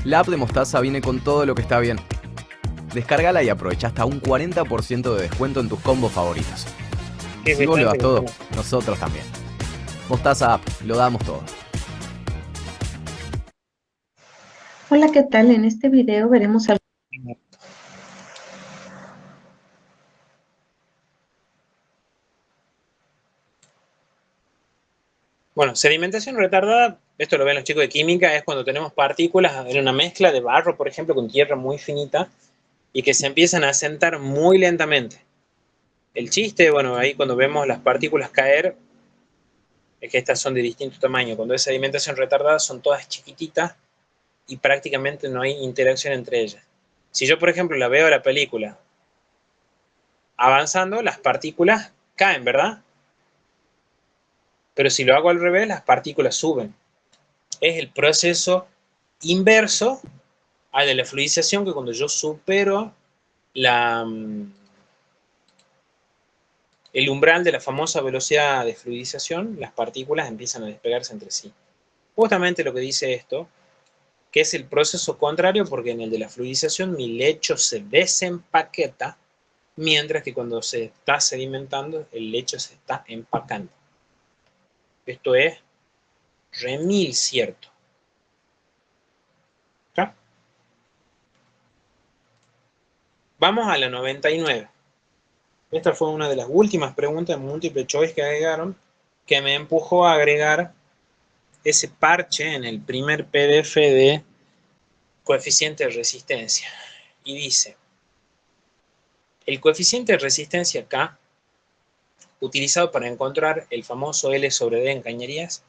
La app de Mostaza viene con todo lo que está bien. Descárgala y aprovecha hasta un 40% de descuento en tus combos favoritos. Si vos lo das todo, nosotros también. Mostaza App, lo damos todo. Hola, ¿qué tal? En este video veremos algo. Bueno, sedimentación retardada, esto lo ven los chicos de química, es cuando tenemos partículas en una mezcla de barro, por ejemplo, con tierra muy finita, y que se empiezan a asentar muy lentamente. El chiste, bueno, ahí cuando vemos las partículas caer, es que estas son de distinto tamaño. Cuando es sedimentación retardada son todas chiquititas y prácticamente no hay interacción entre ellas. Si yo, por ejemplo, la veo a la película avanzando, las partículas caen, ¿verdad? Pero si lo hago al revés, las partículas suben. Es el proceso inverso al de la fluidización, que cuando yo supero el umbral de la famosa velocidad de fluidización, las partículas empiezan a despegarse entre sí. Justamente lo que dice esto, que es el proceso contrario, porque en el de la fluidización mi lecho se desempaqueta, mientras que cuando se está sedimentando, el lecho se está empacando. Esto es remil cierto. ¿Está? Vamos a la 99. Esta fue una de las últimas preguntas de múltiple choice que agregaron, que me empujó a agregar ese parche en el primer PDF de coeficiente de resistencia. Y dice, el coeficiente de resistencia K, utilizado para encontrar el famoso L sobre D en cañerías,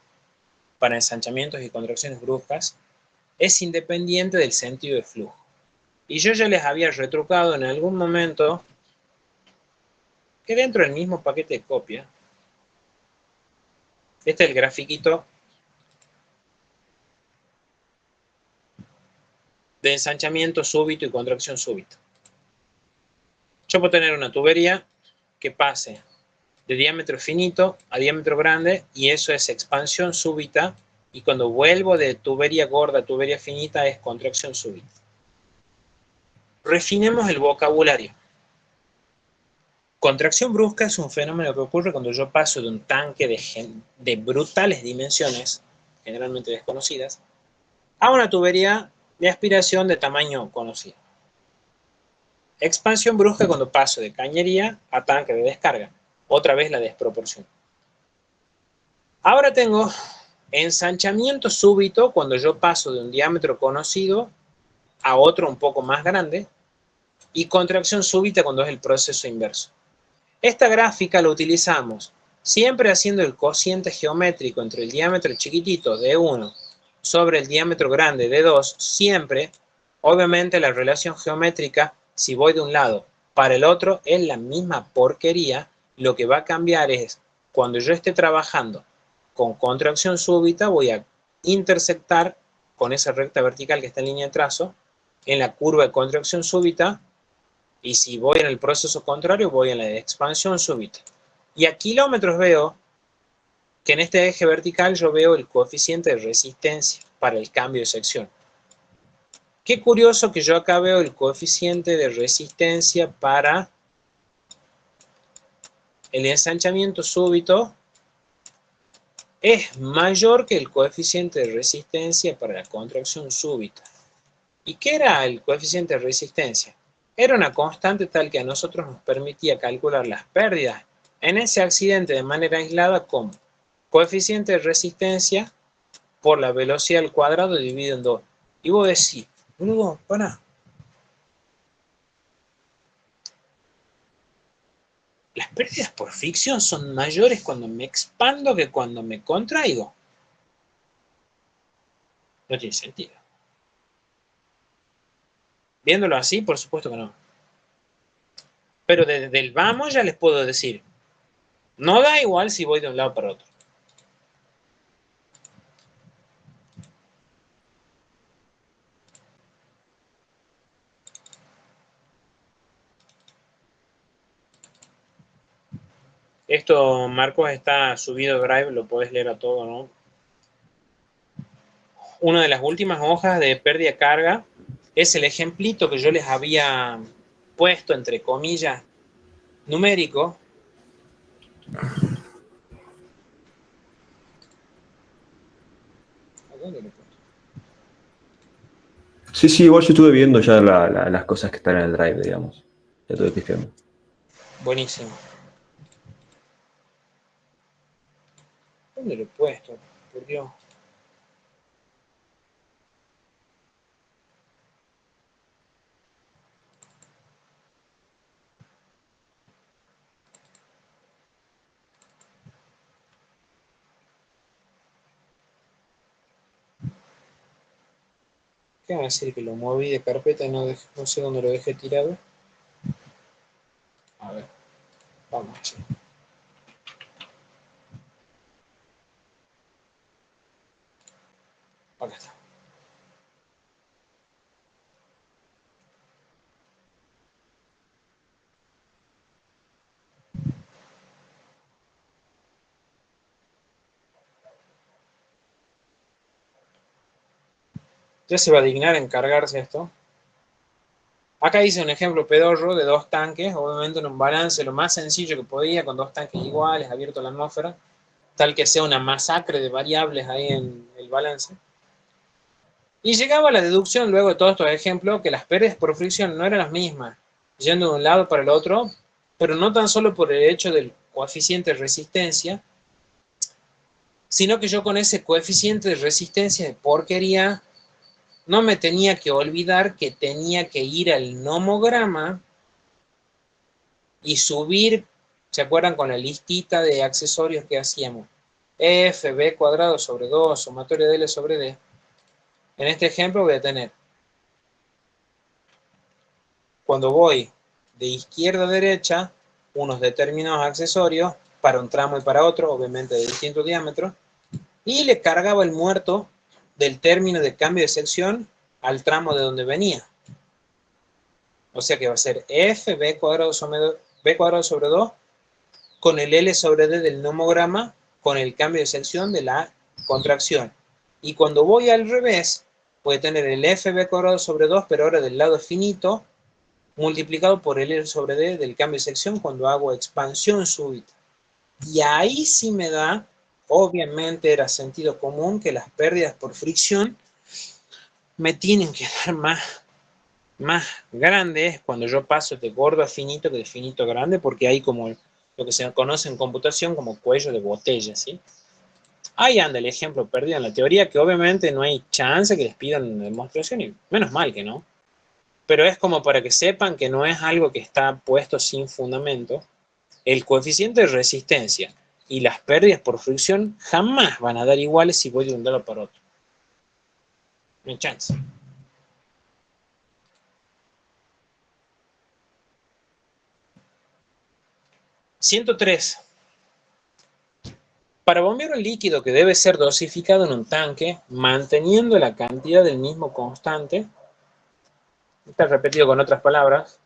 para ensanchamientos y contracciones bruscas, es independiente del sentido de flujo. Y yo ya les había retrucado en algún momento que dentro del mismo paquete de copia, este es el grafiquito de ensanchamiento súbito y contracción súbita. Yo puedo tener una tubería que pase de diámetro finito a diámetro grande, y eso es expansión súbita, y cuando vuelvo de tubería gorda a tubería finita es contracción súbita. Refinemos el vocabulario. Contracción brusca es un fenómeno que ocurre cuando yo paso de un tanque de brutales dimensiones generalmente desconocidas, a una tubería de aspiración de tamaño conocido. Expansión brusca cuando paso de cañería a tanque de descarga. Otra vez la desproporción. Ahora tengo ensanchamiento súbito cuando yo paso de un diámetro conocido a otro un poco más grande, y contracción súbita cuando es el proceso inverso. Esta gráfica la utilizamos siempre haciendo el cociente geométrico entre el diámetro chiquitito de 1 sobre el diámetro grande de 2, siempre. Obviamente la relación geométrica, si voy de un lado para el otro, es la misma porquería. Lo que va a cambiar es, cuando yo esté trabajando con contracción súbita, voy a intersectar con esa recta vertical que está en línea de trazo, en la curva de contracción súbita, y si voy en el proceso contrario, voy en la de expansión súbita. Y a kilómetros veo que en este eje vertical yo veo el coeficiente de resistencia para el cambio de sección. Qué curioso que yo acá veo el coeficiente de resistencia para el ensanchamiento súbito es mayor que el coeficiente de resistencia para la contracción súbita. ¿Y qué era el coeficiente de resistencia? Era una constante tal que a nosotros nos permitía calcular las pérdidas en ese accidente de manera aislada como coeficiente de resistencia por la velocidad al cuadrado dividido en 2. Y vos decís, boludo, pará. Las pérdidas por fricción son mayores cuando me expando que cuando me contraigo. No tiene sentido. Viéndolo así, por supuesto que no. Pero desde el vamos ya les puedo decir, no da igual si voy de un lado para otro. Esto, Marcos, está subido a Drive, lo podés leer a todo, ¿no? Una de las últimas hojas de pérdida de carga es el ejemplito que yo les había puesto, entre comillas, numérico. ¿A dónde lo he puesto? Sí, igual yo estuve viendo ya las cosas que están en el Drive, digamos. Ya estuve pisteando. Buenísimo. ¿Dónde lo he puesto? Por Dios. ¿Qué va a decir? Que lo moví de carpeta y no sé dónde lo dejé tirado. A ver, vamos a hacer. Acá está. Ya se va a dignar en cargarse esto. Acá hice un ejemplo pedorro de 2 tanques, obviamente en un balance lo más sencillo que podía, con 2 tanques iguales, abierto a la atmósfera, tal que sea una masacre de variables ahí en el balance. Y llegaba a la deducción luego de todos estos ejemplos que las pérdidas por fricción no eran las mismas, yendo de un lado para el otro, pero no tan solo por el hecho del coeficiente de resistencia, sino que yo con ese coeficiente de resistencia de porquería no me tenía que olvidar que tenía que ir al nomograma y subir, ¿se acuerdan con la listita de accesorios que hacíamos? F, B cuadrado sobre 2, sumatoria de L sobre D. En este ejemplo voy a tener, cuando voy de izquierda a derecha, unos determinados accesorios para un tramo y para otro, obviamente de distinto diámetro, y le cargaba el muerto del término de cambio de sección al tramo de donde venía. O sea que va a ser F, B cuadrado sobre 2, con el L sobre D del nomograma, con el cambio de sección de la contracción. Y cuando voy al revés, voy a tener el FB cuadrado sobre 2, pero ahora del lado finito, multiplicado por el L sobre D del cambio de sección cuando hago expansión súbita. Y ahí sí me da obviamente era sentido común que las pérdidas por fricción me tienen que dar más grandes cuando yo paso de gordo a finito que de finito a grande, porque hay como lo que se conoce en computación como cuello de botella, ¿sí? Ahí anda el ejemplo perdido en la teoría, que obviamente no hay chance que les pidan demostración, y menos mal que no. Pero es como para que sepan que no es algo que está puesto sin fundamento. El coeficiente de resistencia y las pérdidas por fricción jamás van a dar iguales si voy de un lado para otro. No hay chance. (103) Para bombear un líquido que debe ser dosificado en un tanque, manteniendo la cantidad del mismo constante, está repetido con otras palabras,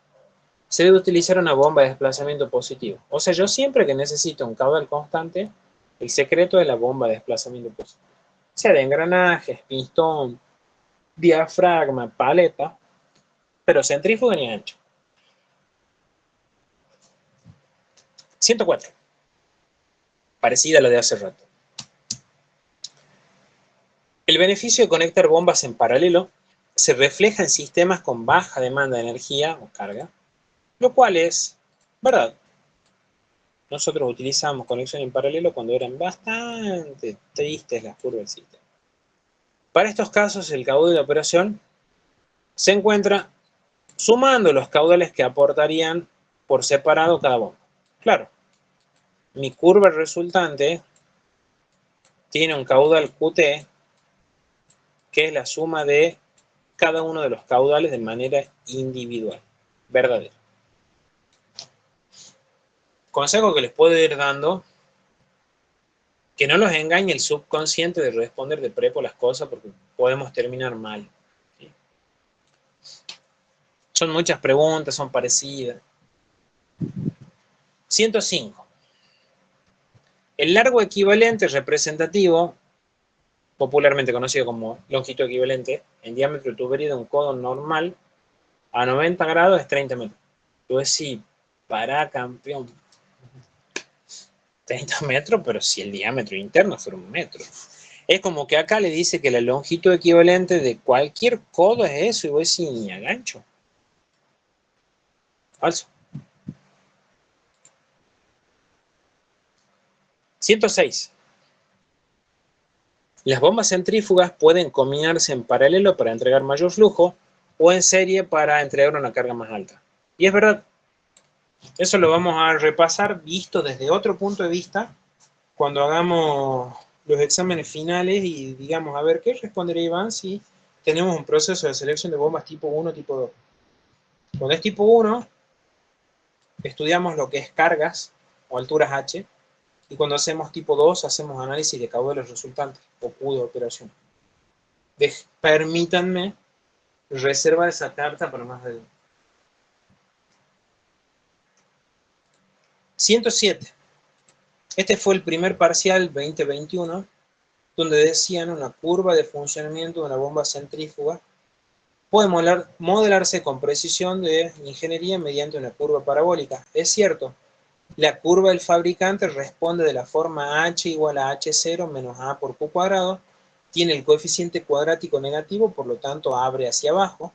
se debe utilizar una bomba de desplazamiento positivo. O sea, yo siempre que necesito un caudal constante, el secreto es la bomba de desplazamiento positivo. Sea de engranajes, pistón, diafragma, paleta, pero centrífuga ni ancho. 104. Parecida a la de hace rato. El beneficio de conectar bombas en paralelo se refleja en sistemas con baja demanda de energía o carga, lo cual es verdad. Nosotros utilizamos conexión en paralelo cuando eran bastante tristes las curvas del sistema. Para estos casos, el caudal de operación se encuentra sumando los caudales que aportarían por separado cada bomba. Claro, mi curva resultante tiene un caudal QT, que es la suma de cada uno de los caudales de manera individual, verdadera. Consejo que les puedo ir dando, que no los engañe el subconsciente de responder de prepo las cosas, porque podemos terminar mal. ¿Sí? Son muchas preguntas, son parecidas. 105. El largo equivalente representativo, popularmente conocido como longitud equivalente, en diámetro de tubería de un codo normal a 90 grados es 30 metros. Tú decís, para campeón, 30 metros, pero si el diámetro interno fuera 1 metro. Es como que acá le dice que la longitud equivalente de cualquier codo es eso, y vos decís, ni a gancho. Falso. 106. Las bombas centrífugas pueden combinarse en paralelo para entregar mayor flujo o en serie para entregar una carga más alta. Y es verdad, eso lo vamos a repasar visto desde otro punto de vista cuando hagamos los exámenes finales y digamos, a ver, ¿qué respondería Iván si tenemos un proceso de selección de bombas tipo 1, tipo 2? Cuando es tipo 1, estudiamos lo que es cargas o alturas H, y cuando hacemos tipo 2, hacemos análisis de caudales resultantes o Q de operación. Permítanme reservar esa carta para más adelante. 107. Este fue el primer parcial 2021, donde decían una curva de funcionamiento de una bomba centrífuga puede modelarse con precisión de ingeniería mediante una curva parabólica. Es cierto, la curva del fabricante responde de la forma H igual a H0 menos A por Q cuadrado, tiene el coeficiente cuadrático negativo, por lo tanto abre hacia abajo.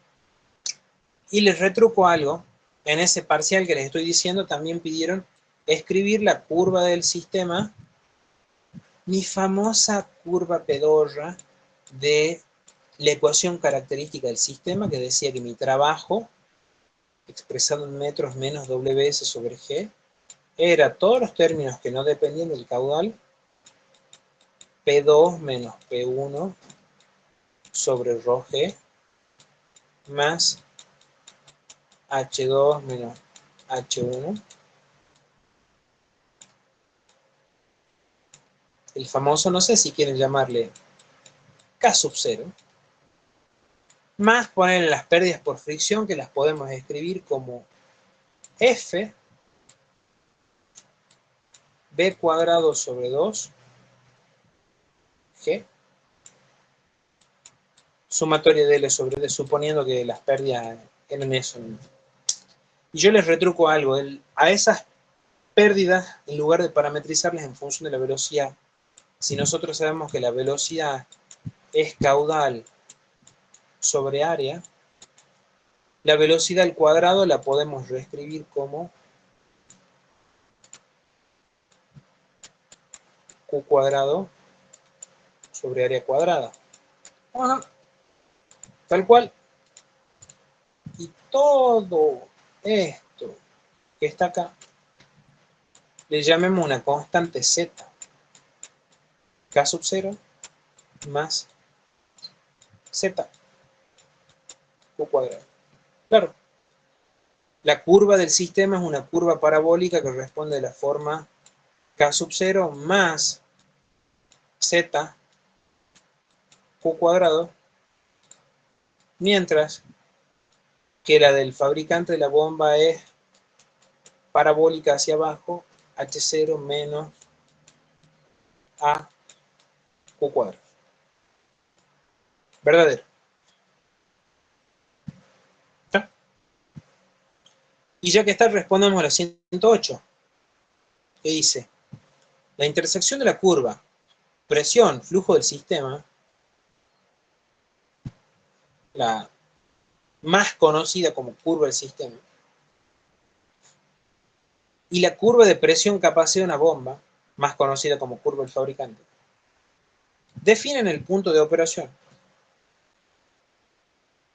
Y les retruco algo, en ese parcial que les estoy diciendo también pidieron escribir la curva del sistema, mi famosa curva pedorra de la ecuación característica del sistema, que decía que mi trabajo, expresado en metros menos WS sobre G, era todos los términos que no dependían del caudal, P2 menos P1 sobre ρg, más H2 menos H1, el famoso, no sé si quieren llamarle K sub 0, más poner las pérdidas por fricción, que las podemos escribir como F B cuadrado sobre 2 G sumatoria de L sobre D, suponiendo que las pérdidas eran eso. Y yo les retruco algo, a esas pérdidas, en lugar de parametrizarlas en función de la velocidad si nosotros sabemos que la velocidad es caudal sobre área, la velocidad al cuadrado la podemos reescribir como Q cuadrado sobre área cuadrada. Ajá. Tal cual. Y todo esto que está acá, le llamemos una constante Z. K sub 0 más Z. Q cuadrado. Claro. La curva del sistema es una curva parabólica que responde a la forma K sub 0 más Z Q cuadrado, mientras que la del fabricante de la bomba es parabólica hacia abajo, H0 menos A Q cuadrado. ¿Verdadero? ¿Está? Y ya que está, respondamos a la 108, que dice, la intersección de la curva, presión, flujo del sistema, la más conocida como curva del sistema, y la curva de presión capacidad de una bomba, más conocida como curva del fabricante, definen el punto de operación.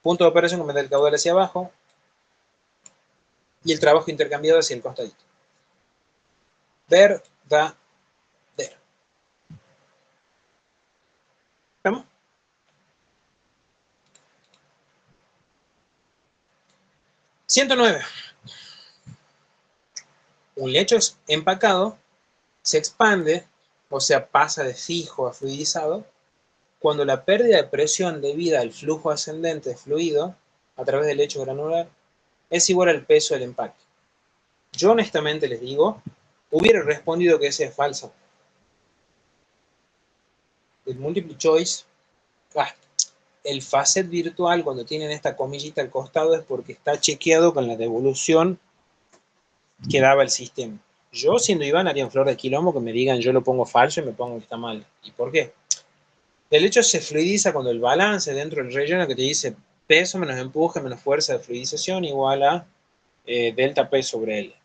Punto de operación que me da el caudal hacia abajo y el trabajo intercambiado hacia el costadito. Verdadero. ¿Estamos? (109) Un lecho empacado se expande, o sea, pasa de fijo a fluidizado, cuando la pérdida de presión debida al flujo ascendente de fluido a través del lecho granular es igual al peso del empaque. Yo honestamente les digo, hubiera respondido que ese es falso. El multiple choice, el facet virtual cuando tienen esta comillita al costado es porque está chequeado con la devolución que daba el sistema. Yo, siendo Iván, haría un flor de quilombo que me digan yo lo pongo falso y me pongo que está mal. ¿Y por qué? El hecho se fluidiza cuando el balance dentro del relleno que te dice peso menos empuje menos fuerza de fluidización igual a delta P sobre L.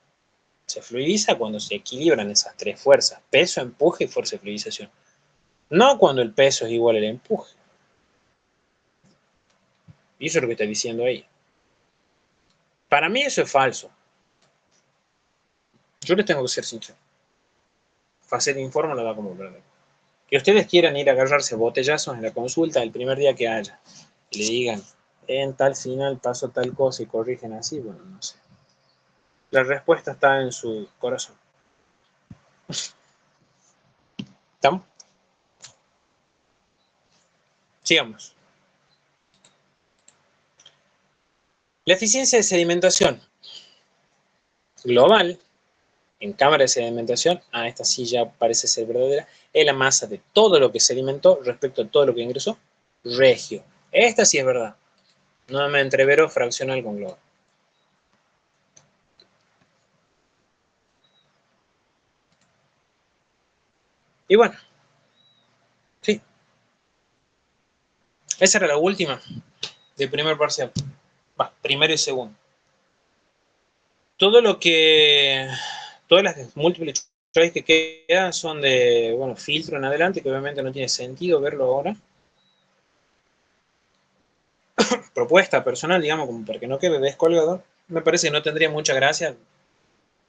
Se fluidiza cuando se equilibran esas tres fuerzas, peso, empuje y fuerza de fluidización. No cuando el peso es igual al empuje. Y eso es lo que está diciendo ahí. Para mí eso es falso. Yo les tengo que ser sincero. Facet Informa lo da como verdad. Que ustedes quieran ir a agarrarse botellazos en la consulta el primer día que haya. Y le digan, en tal final pasó tal cosa y corrigen así, bueno, no sé. La respuesta está en su corazón. ¿Estamos? Sigamos. La eficiencia de sedimentación global en cámara de sedimentación, esta sí ya parece ser verdadera, es la masa de todo lo que sedimentó respecto a todo lo que ingresó, regio. Esta sí es verdad. No me entrevero fraccional con global. Y bueno, sí. Esa era la última del primer parcial. Primero y segundo. Todo lo que... Todas las múltiples choice que quedan son de, bueno, filtro en adelante, que obviamente no tiene sentido verlo ahora. Propuesta personal, digamos, como para que no quede descolgado. Me parece que no tendría mucha gracia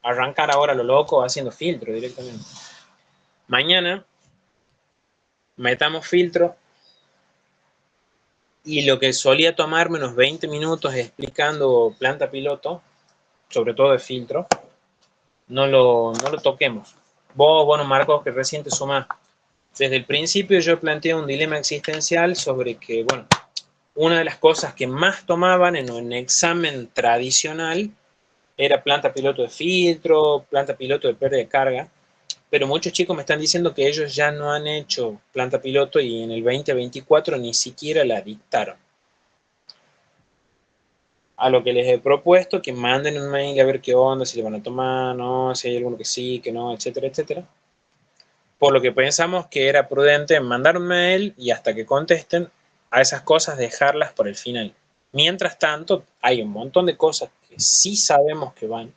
arrancar ahora lo loco haciendo filtro directamente. Mañana metamos filtro y lo que solía tomarme unos 20 minutos explicando planta piloto, sobre todo de filtro, no lo toquemos. Vos, bueno, Marcos, que recién te sumás. Desde el principio yo planteé un dilema existencial sobre que, bueno, una de las cosas que más tomaban en un examen tradicional era planta piloto de filtro, planta piloto de pérdida de carga, pero muchos chicos me están diciendo que ellos ya no han hecho planta piloto y en el 2024 ni siquiera la dictaron. A lo que les he propuesto que manden un mail a ver qué onda, si le van a tomar, no, si hay alguno que sí, que no, etcétera, etcétera. por lo que pensamos que era prudente mandar un mail y hasta que contesten a esas cosas dejarlas por el final. Mientras tanto, hay un montón de cosas que sí sabemos que van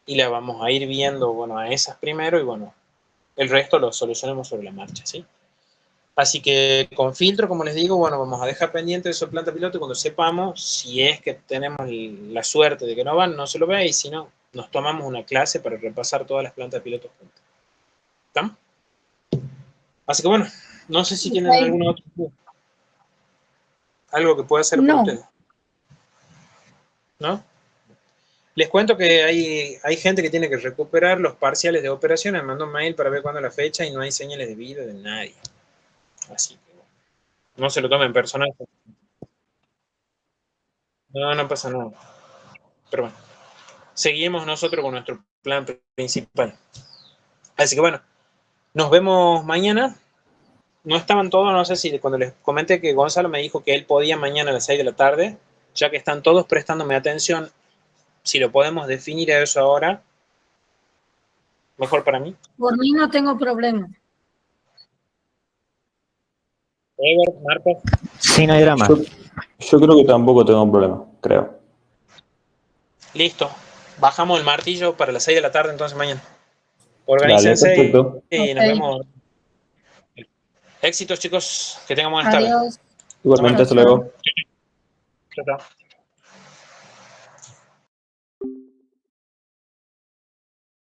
y las vamos a ir viendo, bueno, a esas primero y bueno, el resto lo solucionemos sobre la marcha, ¿sí? Así que con filtro, como les digo, bueno, vamos a dejar pendiente de eso planta piloto y cuando sepamos, si es que tenemos la suerte de que no van, no se lo ve y si no, nos tomamos una clase para repasar todas las plantas pilotos juntas. ¿Estamos? Así que bueno, no sé si tienen alguna otra duda. Algo que pueda hacer por ustedes. ¿No? Les cuento que hay gente que tiene que recuperar los parciales de operaciones. Me mandó un mail para ver cuándo es la fecha y no hay señales de vida de nadie. Así que bueno, no se lo tomen personal. No pasa nada. Pero bueno, seguimos nosotros con nuestro plan principal. Así que bueno, nos vemos mañana. No estaban todos, no sé si cuando les comenté que Gonzalo me dijo que él podía mañana a las 6 de la tarde, ya que están todos prestándome atención, si lo podemos definir a eso ahora, mejor para mí. Por mí no tengo problema. Ever, Marco. Sí, no hay drama. Yo creo que tampoco tengo un problema, creo. Listo. Bajamos el martillo para las 6 de la tarde entonces mañana. Organícense y nos vemos. Éxitos, chicos. Que tengan buenas tardes. Adiós. Igualmente, hasta luego. Chao, chao.